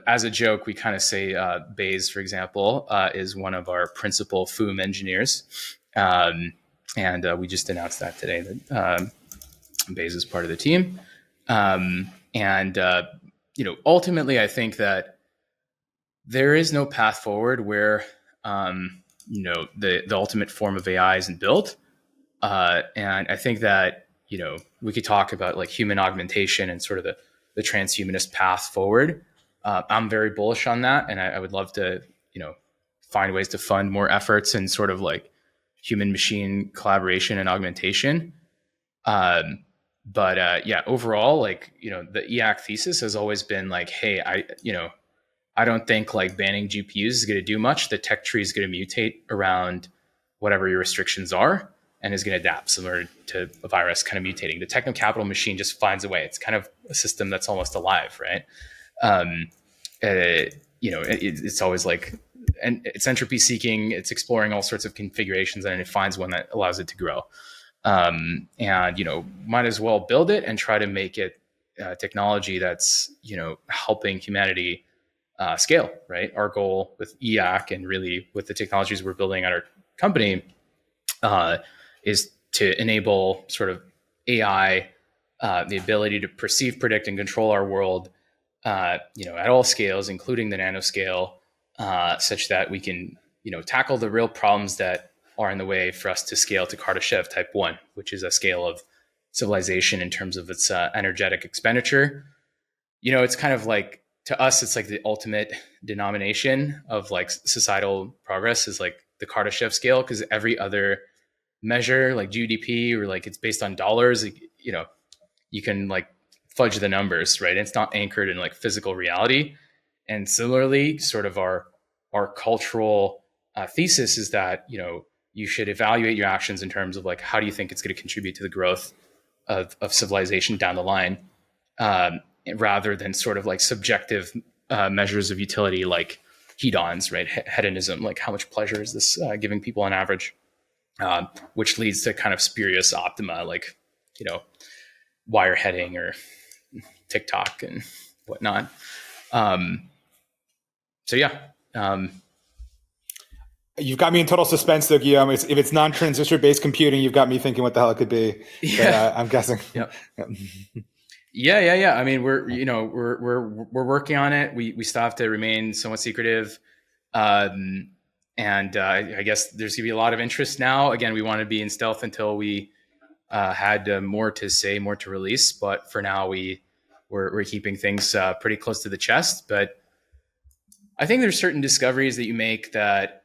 as a joke, we kind of say Bayes, for example, is one of our principal FOOM engineers. And we just announced that today, that Bez is part of the team. Ultimately, I think that there is no path forward where, the ultimate form of AI isn't built. And I think that, we could talk about like human augmentation and sort of the transhumanist path forward. I'm very bullish on that. And I would love to, find ways to fund more efforts in sort of like human machine collaboration and augmentation. Overall, like, the EAC thesis has always been like, hey, I don't think like banning GPUs is going to do much. The tech tree is going to mutate around whatever your restrictions are and is going to adapt, similar to a virus kind of mutating. The techno capital machine just finds a way. It's kind of a system that's almost alive, right? It's always like, and it's entropy seeking. It's exploring all sorts of configurations, and it finds one that allows it to grow. Might as well build it and try to make it technology that's, helping humanity scale, right? Our goal with EAC and really with the technologies we're building at our company is to enable sort of AI, the ability to perceive, predict, and control our world, at all scales, including the nanoscale, such that we can, tackle the real problems that are in the way for us to scale to Kardashev type 1, which is a scale of civilization in terms of its energetic expenditure. It's kind of like, to us, it's like the ultimate denomination of like societal progress is like the Kardashev scale, because every other measure like GDP or like it's based on dollars, you can like fudge the numbers, right? It's not anchored in like physical reality. And similarly, sort of our cultural thesis is that, you should evaluate your actions in terms of like, how do you think it's going to contribute to the growth of civilization down the line, rather than sort of like subjective measures of utility like hedons, right? Hedonism, like how much pleasure is this giving people on average, which leads to kind of spurious optima, like, wireheading or TikTok and whatnot. You've got me in total suspense, though, Guillaume. If it's non-transistor based computing, you've got me thinking what the hell it could be. Yeah, but, I'm guessing. Yep. Yeah. I mean, we're working on it. We still have to remain somewhat secretive, and I guess there's gonna be a lot of interest now. Again, we want to be in stealth until we had more to say, more to release. But for now, we're keeping things pretty close to the chest. But I think there's certain discoveries that you make that,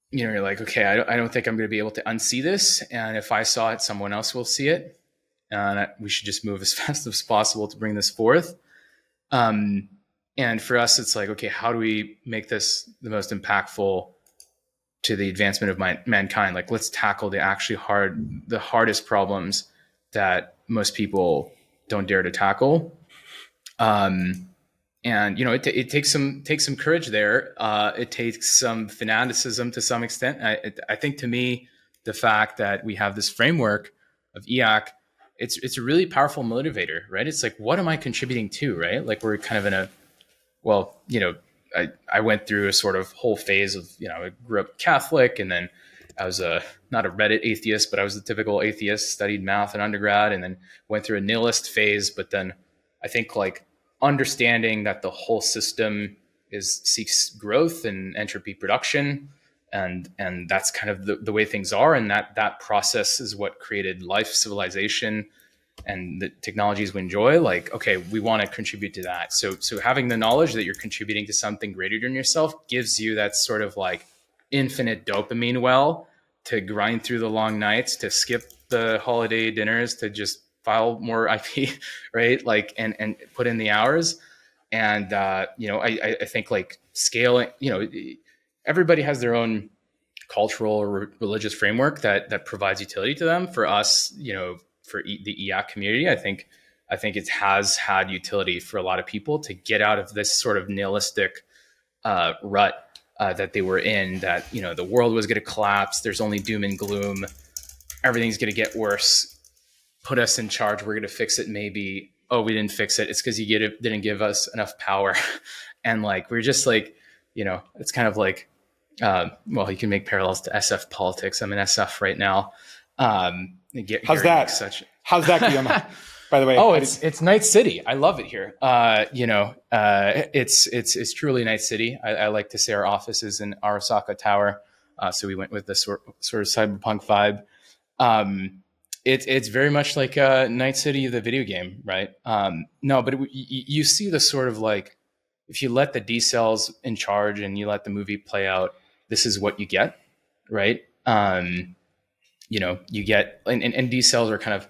you're like, okay, I don't think I'm going to be able to unsee this. And if I saw it, someone else will see it. And we should just move as fast as possible to bring this forth. And for us, it's like, okay, how do we make this the most impactful to the advancement of mankind? Like, let's tackle the hardest problems that most people don't dare to tackle. It takes some courage there. It takes some fanaticism to some extent. I think, to me, the fact that we have this framework of EAC, it's a really powerful motivator, right? It's like, what am I contributing to, right? Like, we're kind of I went through a sort of whole phase of, I grew up Catholic, and then I was not a Reddit atheist, but I was the typical atheist, studied math in undergrad, and then went through a nihilist phase. But then I think like understanding that the whole system seeks growth and entropy production, and that's kind of the way things are, and that process is what created life, civilization, and the technologies we enjoy. Like, okay, we want to contribute to that. So having the knowledge that you're contributing to something greater than yourself gives you that sort of like infinite dopamine well to grind through the long nights, to skip the holiday dinners, to just file more IP, right? Like, and put in the hours. And, I think like scaling, everybody has their own cultural or religious framework that provides utility to them. For us, for the EAC community, I think it has had utility for a lot of people to get out of this sort of nihilistic rut that they were in, that, the world was going to collapse. There's only doom and gloom. Everything's going to get worse. Put us in charge. We're going to fix it. Maybe, oh, we didn't fix it. It's because you didn't give us enough power. And like, we're just like, it's kind of like, you can make parallels to SF politics. I'm in SF right now. How's that? How's that, Guillaume? By the way, it's Night City. I love it here. It's truly Night City. I like to say our office is in Arasaka Tower, so we went with this sort of cyberpunk vibe. It's very much like Night City, the video game, right? No, but you see the sort of like, if you let the Decels in charge and you let the movie play out, this is what you get, right? You get, and Decels are kind of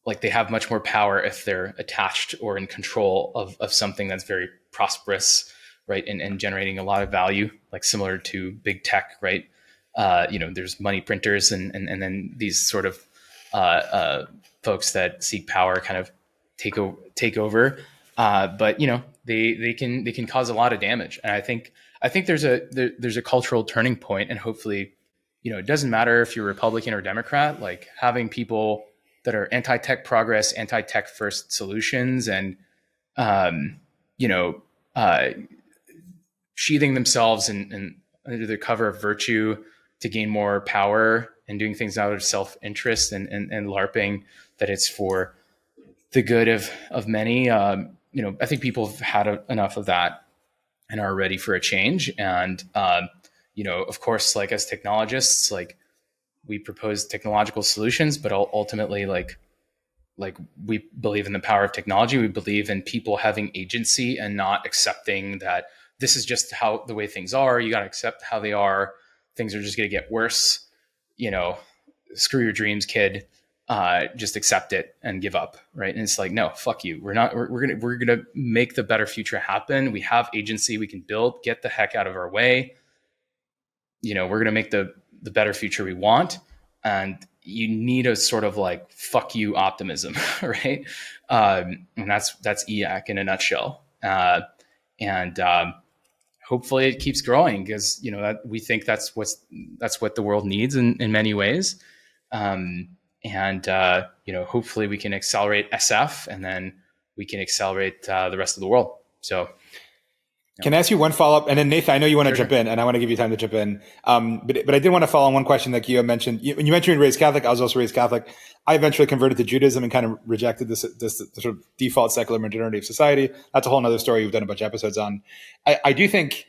like they have much more power if they're attached or in control of something that's very prosperous, right? And generating a lot of value, like similar to big tech, right? There's money printers and then these sort of folks that seek power kind of take over. But they can cause a lot of damage. And I think there's a cultural turning point, and hopefully, it doesn't matter if you're Republican or Democrat, like having people that are anti-tech progress, anti-tech first solutions, and sheathing themselves and under the cover of virtue to gain more power and doing things out of self-interest and LARPing that it's for the good of many. I think people have had enough of that and are ready for a change. And, of course, like as technologists, like we propose technological solutions, but ultimately like we believe in the power of technology. We believe in people having agency and not accepting that this is just how the way things are. You got to accept how they are. Things are just going to get worse. Screw your dreams, kid. Just accept it and give up, right? And it's like, no, fuck you. We're gonna make the better future happen. We have agency. We can build. Get the heck out of our way. We're gonna make the better future we want, and you need a sort of like fuck you optimism, right? And that's EAC in a nutshell. Hopefully it keeps growing because that we think that's what the world needs in many ways. Hopefully we can accelerate SF, and then we can accelerate the rest of the world. So, can I ask you one follow-up? And then Nathan, I know you want to jump in, and I want to give you time to jump in. But I did want to follow on one question that Guillaume mentioned. When you mentioned you were raised Catholic, I was also raised Catholic. I eventually converted to Judaism and kind of rejected this sort of default secular modernity of society. That's a whole other story we've done a bunch of episodes on. I do think,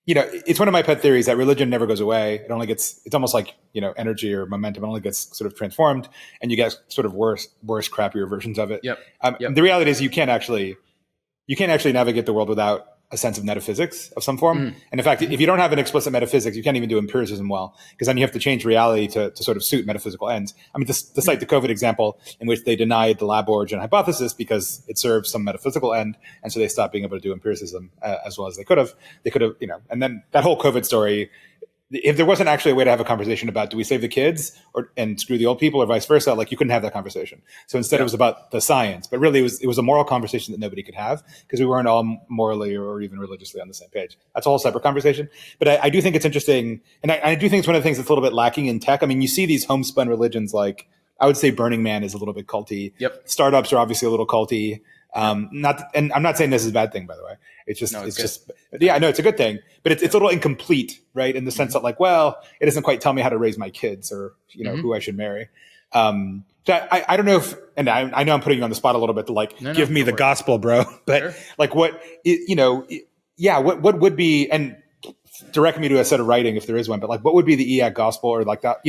it's one of my pet theories that religion never goes away. It only gets, it's almost like, energy or momentum. It only gets sort of transformed, and you get sort of worse, crappier versions of it. Yep. The reality is you can't actually navigate the world without a sense of metaphysics of some form. And in fact, if you don't have an explicit metaphysics, you can't even do empiricism well, because then you have to change reality to sort of suit metaphysical ends. I mean, to cite the COVID example in which they denied the lab origin hypothesis because it serves some metaphysical end, and so they stopped being able to do empiricism as well as they could have. They could have, and then that whole COVID story, if there wasn't actually a way to have a conversation about do we save the kids and screw the old people or vice versa, like you couldn't have that conversation. So instead it was about the science, but really it was a moral conversation that nobody could have because we weren't all morally or even religiously on the same page. That's a whole separate conversation. But I do think it's interesting. And I do think it's one of the things that's a little bit lacking in tech. I mean, you see these homespun religions, like I would say Burning Man is a little bit culty. Yep. Startups are obviously a little culty. And I'm not saying this is a bad thing, by the way. It's just, it's a good thing, but it's a little incomplete, right? In the sense that like, well, it doesn't quite tell me how to raise my kids or, who I should marry. So I don't know if, and I know I'm putting you on the spot a little bit to like, give me the gospel, bro. But like what would be, and direct me to a set of writing if there is one, but like, what would be the EAC gospel or like that,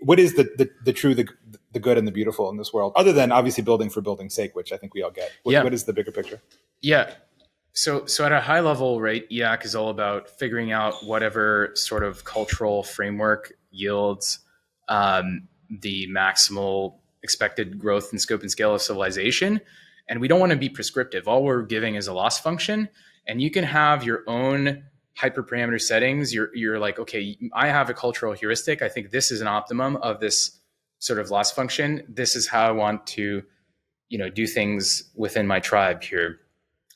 what is the true, the good and the beautiful in this world, other than obviously building for building's sake, which I think we all get. What is the bigger picture? Yeah. So at a high level, right, EAC is all about figuring out whatever sort of cultural framework yields the maximal expected growth in scope and scale of civilization. And we don't want to be prescriptive. All we're giving is a loss function, and you can have your own hyperparameter settings. You're like, okay, I have a cultural heuristic. I think this is an optimum of this sort of loss function. This is how I want to, do things within my tribe here.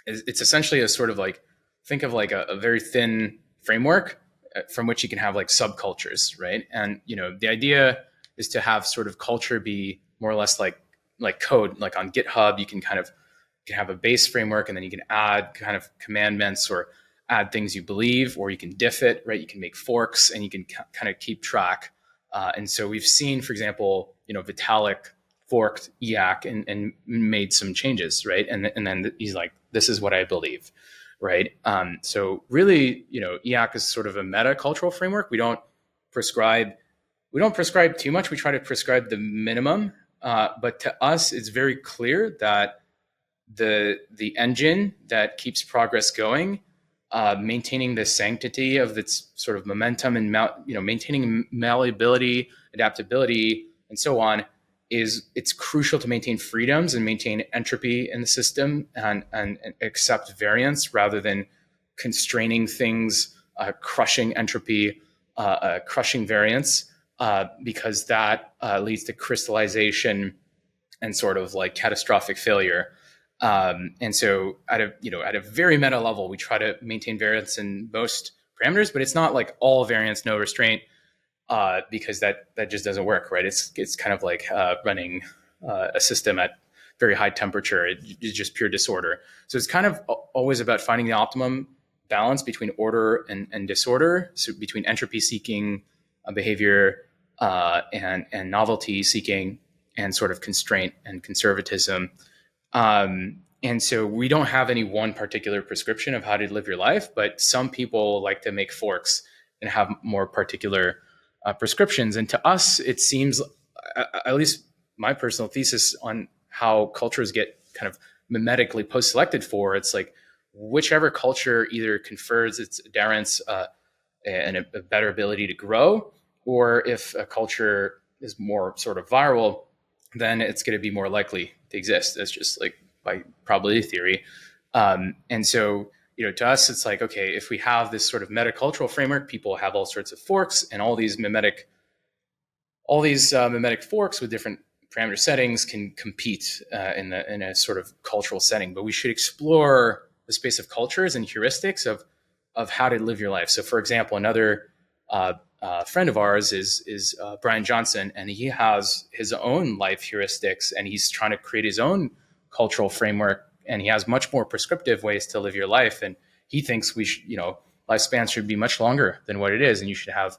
It's essentially a sort of like, think of like a very thin framework from which you can have like subcultures, right? And, the idea is to have sort of culture be more or less like code, like on GitHub, you can have a base framework, and then you can add kind of commandments or add things you believe, or you can diff it, right? You can make forks, and you can kind of keep track And so we've seen, for example, Vitalik forked EAC and made some changes, right? And then he's like, this is what I believe, right? So really, EAC is sort of a meta cultural framework. We don't prescribe too much. We try to prescribe the minimum. But to us, it's very clear that the engine that keeps progress going, maintaining the sanctity of its sort of momentum and maintaining malleability, adaptability, and so on, it's crucial to maintain freedoms and maintain entropy in the system and accept variance rather than constraining things, crushing entropy, crushing variance, because that leads to crystallization and sort of like catastrophic failure. And so at a very meta level, we try to maintain variance in most parameters, but it's not like all variance, no restraint, because that just doesn't work, right? It's kind of like running a system at very high temperature. It's just pure disorder. So it's kind of always about finding the optimum balance between order and disorder, so between entropy seeking behavior and novelty seeking, and sort of constraint and conservatism. And so we don't have any one particular prescription of how to live your life, but some people like to make forks and have more particular prescriptions. And to us, it seems, at least my personal thesis on how cultures get kind of mimetically post-selected for, it's like whichever culture either confers its adherents and a better ability to grow, or if a culture is more sort of viral, then it's going to be more likely to exist. That's just like by probability theory. And so, to us, it's like, okay, if we have this sort of metacultural framework, people have all sorts of forks, and all these mimetic forks with different parameter settings can compete in a sort of cultural setting. But we should explore the space of cultures and heuristics of how to live your life. So, for example, another friend of ours is Brian Johnson, and he has his own life heuristics, and he's trying to create his own cultural framework, and he has much more prescriptive ways to live your life. And he thinks we should, lifespan should be much longer than what it is, and you should have,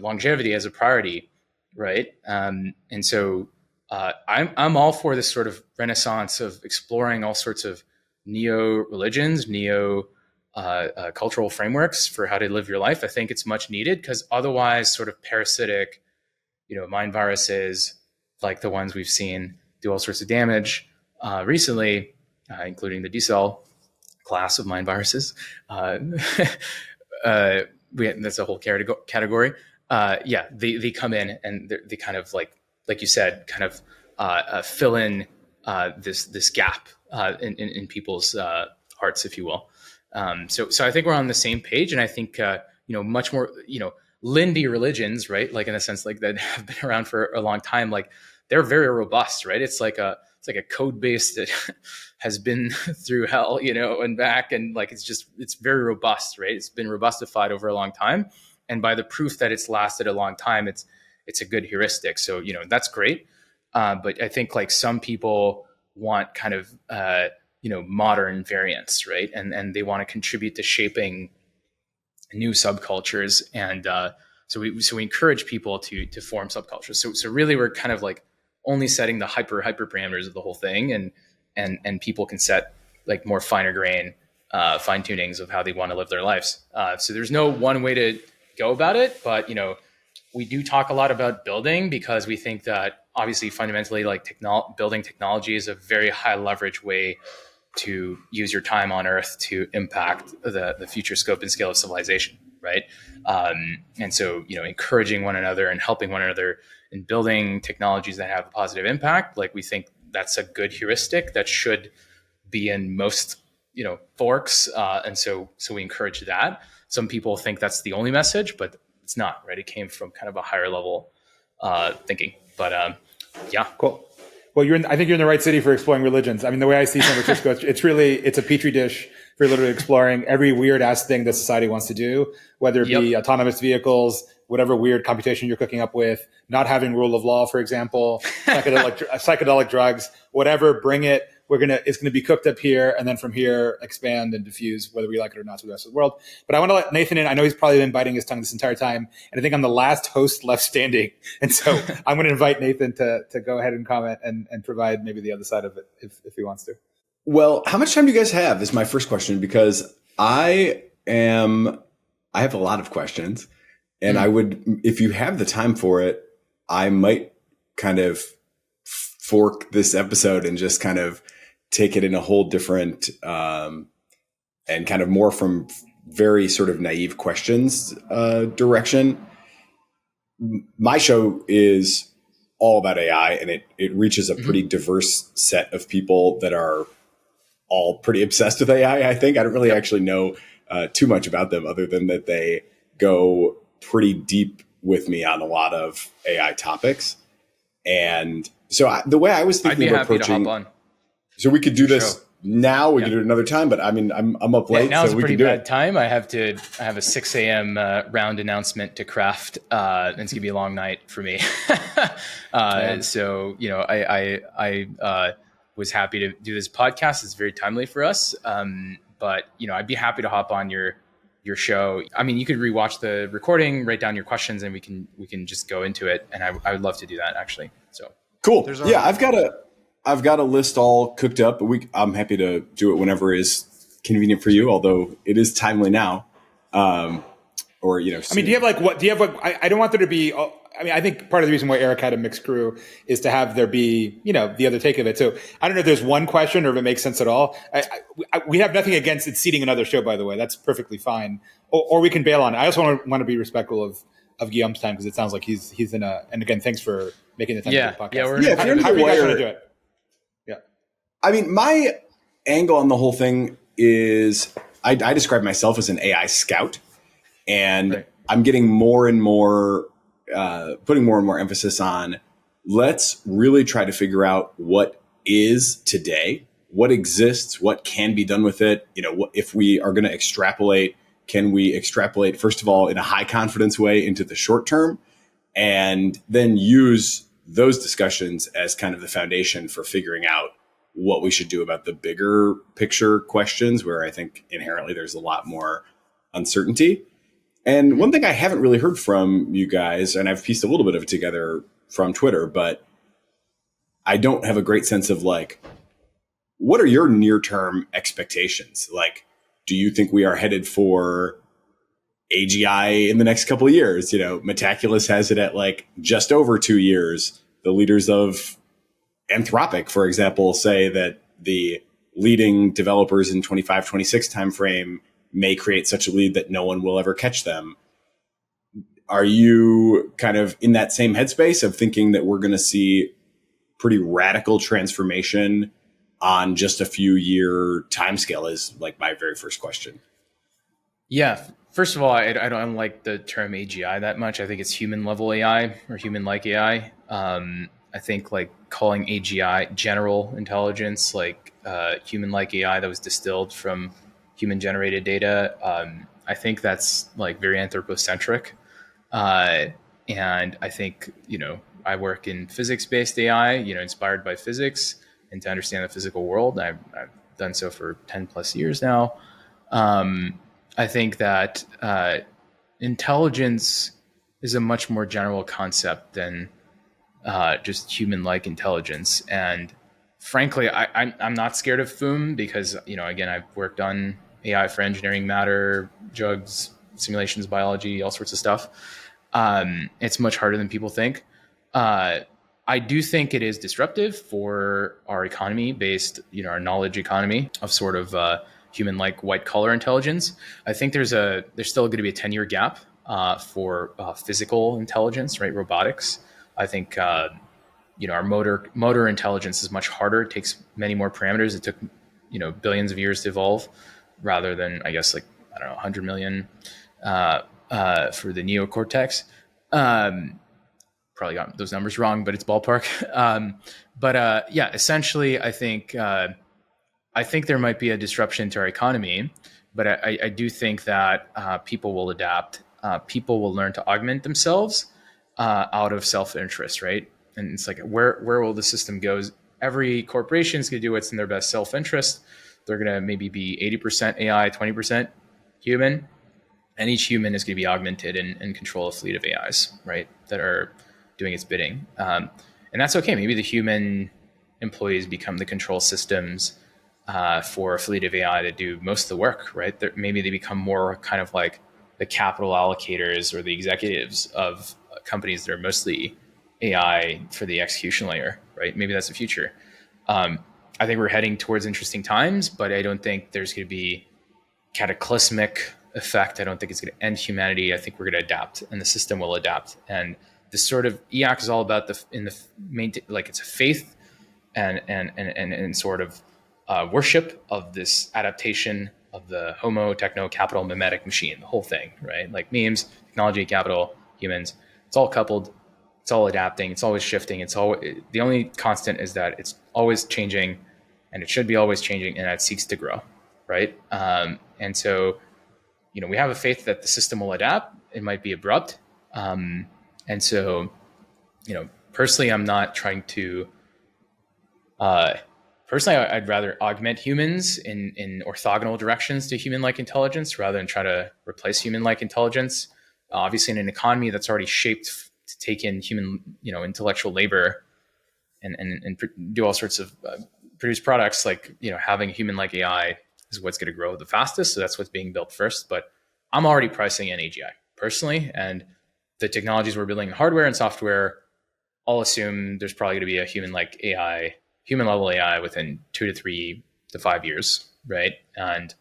longevity as a priority, right? And so I'm all for this sort of renaissance of exploring all sorts of neo-religions, cultural frameworks for how to live your life. I think it's much needed, because otherwise sort of parasitic, mind viruses like the ones we've seen do all sorts of damage recently, including the Decel class of mind viruses. That's a whole category. They come in and they kind of like you said, kind of fill in this gap in people's hearts, if you will. So I think we're on the same page, and I think much more Lindy religions, right? Like in a sense, like that have been around for a long time. Like they're very robust, right? It's like a code base that has been through hell, and back, and like it's very robust, right? It's been robustified over a long time, and by the proof that it's lasted a long time, it's a good heuristic. So that's great, but I think like some people want kind of modern variants, right? And they want to contribute to shaping new subcultures, and so we encourage people to form subcultures. So really, we're kind of like only setting the hyper parameters of the whole thing, and people can set like more finer grain fine tunings of how they want to live their lives. So there's no one way to go about it, but we do talk a lot about building, because we think that obviously fundamentally like building technology is a very high leverage way to use your time on Earth to impact the future scope and scale of civilization, right? And so, encouraging one another and helping one another in building technologies that have a positive impact, like we think that's a good heuristic that should be in most, forks. And so we encourage that. Some people think that's the only message, but it's not, right? It came from kind of a higher level thinking. But yeah, cool. Well, I think you're in the right city for exploring religions. I mean, the way I see San Francisco, it's a petri dish for literally exploring every weird ass thing that society wants to do, whether it be autonomous vehicles, whatever weird computation you're cooking up with, not having rule of law, for example, psychedelic drugs, whatever, bring it. it's gonna be cooked up here, and then from here expand and diffuse, whether we like it or not, to the rest of the world. But I want to let Nathan in. I know he's probably been biting his tongue this entire time, and I think I'm the last host left standing, and so I'm going to invite Nathan to go ahead and comment and provide maybe the other side of it if he wants to. Well, how much time do you guys have is my first question, because I have a lot of questions, and I would, if you have the time for it, I might kind of fork this episode and just kind of take it in a whole different and kind of more from very sort of naive questions direction. My show is all about AI, and it reaches a pretty diverse set of people that are all pretty obsessed with AI. I think I don't really actually know too much about them, other than that they go pretty deep with me on a lot of AI topics. And so the way I was thinking about approaching, to hop on. So we could do this now. We could do it another time, but I mean, I'm up late. Now's so a we pretty can do bad it. time. I have a 6 a.m. Round announcement to craft, and it's gonna be a long night for me. So I was happy to do this podcast. It's very timely for us. But I'd be happy to hop on your show. I mean, you could rewatch the recording, write down your questions, and we can just go into it. And I would love to do that, actually. So cool. Yeah, I've got a list all cooked up, but I'm happy to do it whenever is convenient for you. Although it is timely now, or soon. I mean, do you have I don't want there to be. I mean, I think part of the reason why Erik had a mixed crew is to have there be, the other take of it. So I don't know if there's one question or if it makes sense at all. We have nothing against it seating another show, by the way. That's perfectly fine. Or we can bail on it. I also want to be respectful of Guillaume's time, because it sounds like he's in and again, thanks for making the time to do the podcast. If you're how are you guys going to do it? Yeah. I mean, my angle on the whole thing is I describe myself as an AI scout, and I'm getting more and more putting more and more emphasis on, let's really try to figure out what is today, what exists, what can be done with it. If we are going to extrapolate, can we extrapolate, first of all, in a high confidence way into the short term, and then use those discussions as kind of the foundation for figuring out what we should do about the bigger picture questions, where I think inherently there's a lot more uncertainty. And one thing I haven't really heard from you guys, and I've pieced a little bit of it together from Twitter, but I don't have a great sense of what are your near-term expectations? Do you think we are headed for AGI in the next couple of years? Metaculus has it at just over 2 years. The leaders of Anthropic, for example, say that the leading developers in 25, 26 timeframe may create such a lead that no one will ever catch them. Are you kind of in that same headspace of thinking that we're going to see pretty radical transformation on just a few year timescale? Is my very first question. Yeah. First of all, I don't like the term AGI that much. I think it's human level AI or human like AI. I think calling AGI general intelligence, human like AI that was distilled from human generated data. I think that's very anthropocentric. And I think, I work in physics-based AI, inspired by physics and to understand the physical world. I've done so for 10 plus years now. I think that intelligence is a much more general concept than just human-like intelligence. And frankly, I'm not scared of FOOM because, again, I've worked on AI for engineering, matter, drugs, simulations, biology, all sorts of stuff. It's much harder than people think. I do think it is disruptive for our economy based, our knowledge economy of sort of human-like white-collar intelligence. I think there's still going to be a 10-year gap for physical intelligence, right? Robotics. I think, our motor intelligence is much harder. It takes many more parameters. It took, billions of years to evolve, rather than, I guess, 100 million for the neocortex. Probably got those numbers wrong, but it's ballpark. Essentially, I think there might be a disruption to our economy, but I do think that people will adapt. People will learn to augment themselves out of self-interest, right? And it's where will the system go every corporation is going to do what's in their best self-interest. They're going to maybe be 80% AI, 20% human. And each human is going to be augmented and control a fleet of AIs, right, that are doing its bidding. And that's okay. Maybe the human employees become the control systems for a fleet of AI to do most of the work, right? Maybe they become more kind of like the capital allocators or the executives of companies that are mostly AI for the execution layer, right? Maybe that's the future. I think we're heading towards interesting times, but I don't think there's going to be cataclysmic effect. I don't think it's going to end humanity. I think we're going to adapt, and the system will adapt. And this sort of EAC is all about it's a faith and sort of worship of this adaptation of the Homo techno capital mimetic machine, the whole thing, right? Like memes, technology, capital, humans. It's all coupled. It's all adapting. It's always shifting. The only constant is that it's always changing, and it should be always changing, and it seeks to grow, right? And so, we have a faith that the system will adapt. It might be abrupt. And so, personally, I'm not trying to, I'd rather augment humans in orthogonal directions to human-like intelligence rather than try to replace human-like intelligence. Obviously, in an economy that's already shaped to take in human, intellectual labor and do all sorts of produce products, like, having human-like AI is what's going to grow the fastest. So that's what's being built first. But I'm already pricing in AGI personally, and the technologies we're building in hardware and software all assume there's probably going to be a human-like AI, human-level AI within 2 to 3 to 5 years, right? And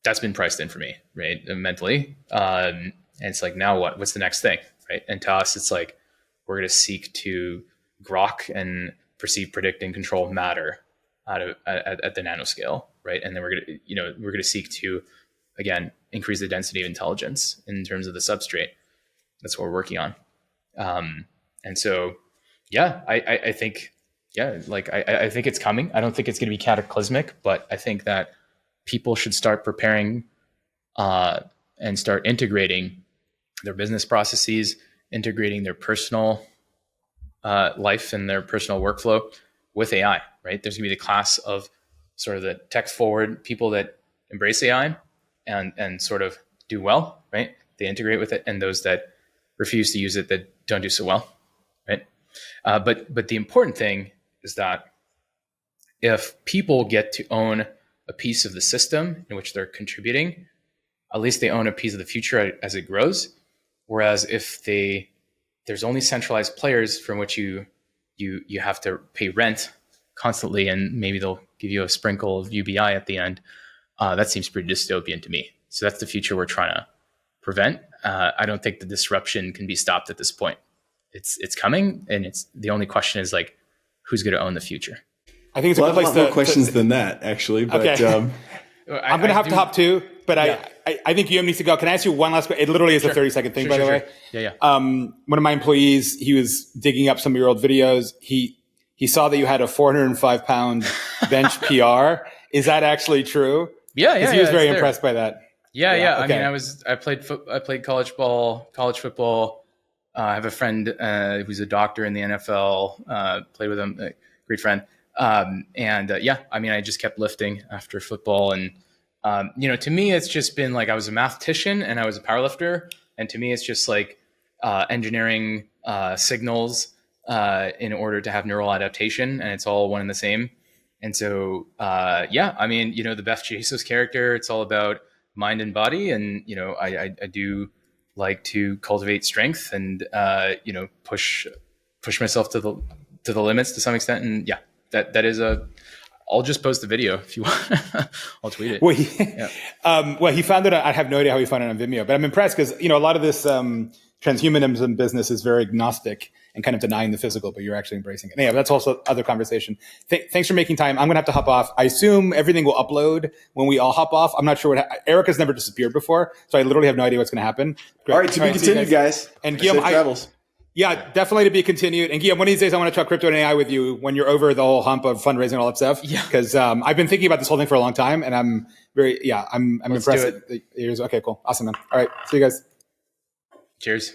that's been priced in for me, right, mentally. And it's like, now what? What's the next thing, right? And to us, it's like we're going to seek to grok and perceive, predict, and control matter at the nanoscale, right? And then we're going to seek to, again, increase the density of intelligence in terms of the substrate. That's what we're working on. And so, I think it's coming. I don't think it's going to be cataclysmic, but I think that people should start preparing and start integrating their business processes, integrating their personal life and their personal workflow with AI, right? There's going to be the class of sort of the tech forward people that embrace AI and sort of do well, right? They integrate with it, and those that refuse to use it that don't do so well, right? But the important thing is that if people get to own a piece of the system in which they're contributing, at least they own a piece of the future as it grows. Whereas if there's only centralized players from which you have to pay rent constantly, and maybe they'll give you a sprinkle of UBI at the end, that seems pretty dystopian to me. So that's the future we're trying to prevent. I don't think the disruption can be stopped at this point. It's coming, and it's the only question is like, who's going to own the future? I think it's a good place more questions than that, actually. But okay. I'm going to have to hop too, but yeah. I think Guillaume needs to go. Can I ask you one last question? It literally is a 30-second thing, by the way. Yeah. One of my employees, he was digging up some of your old videos. He saw that you had a 405-pound bench PR. Is that actually true? Yeah. He was very impressed by that. Yeah. Okay. I mean, I played college football. I have a friend who's a doctor in the NFL. Played with him, a great friend. I mean, I just kept lifting after football, and to me, it's just been like I was a mathematician and I was a powerlifter, and to me, it's just like engineering signals in order to have neural adaptation, and it's all one and the same. And so, I mean, the Beff Jezos character, it's all about mind and body, and I do like to cultivate strength and push myself to the limits to some extent, and that is I'll just post the video if you want. I'll tweet it. Well, he found it. I have no idea how he found it on Vimeo, but I'm impressed because a lot of this transhumanism business is very agnostic and kind of denying the physical, but you're actually embracing it. Yeah, that's also other conversation. Thanks for making time. I'm going to have to hop off. I assume everything will upload when we all hop off. I'm not sure Erik has never disappeared before, so I literally have no idea what's going to happen. All right, to be continued, guys. And Guillaume, travels. Yeah, definitely to be continued. And Guillaume, one of these days I want to talk crypto and AI with you when you're over the whole hump of fundraising and all that stuff. Yeah. Because I've been thinking about this whole thing for a long time, and I'm very, I'm Let's impressed. Okay, cool. Awesome, man. All right. See you guys. Cheers.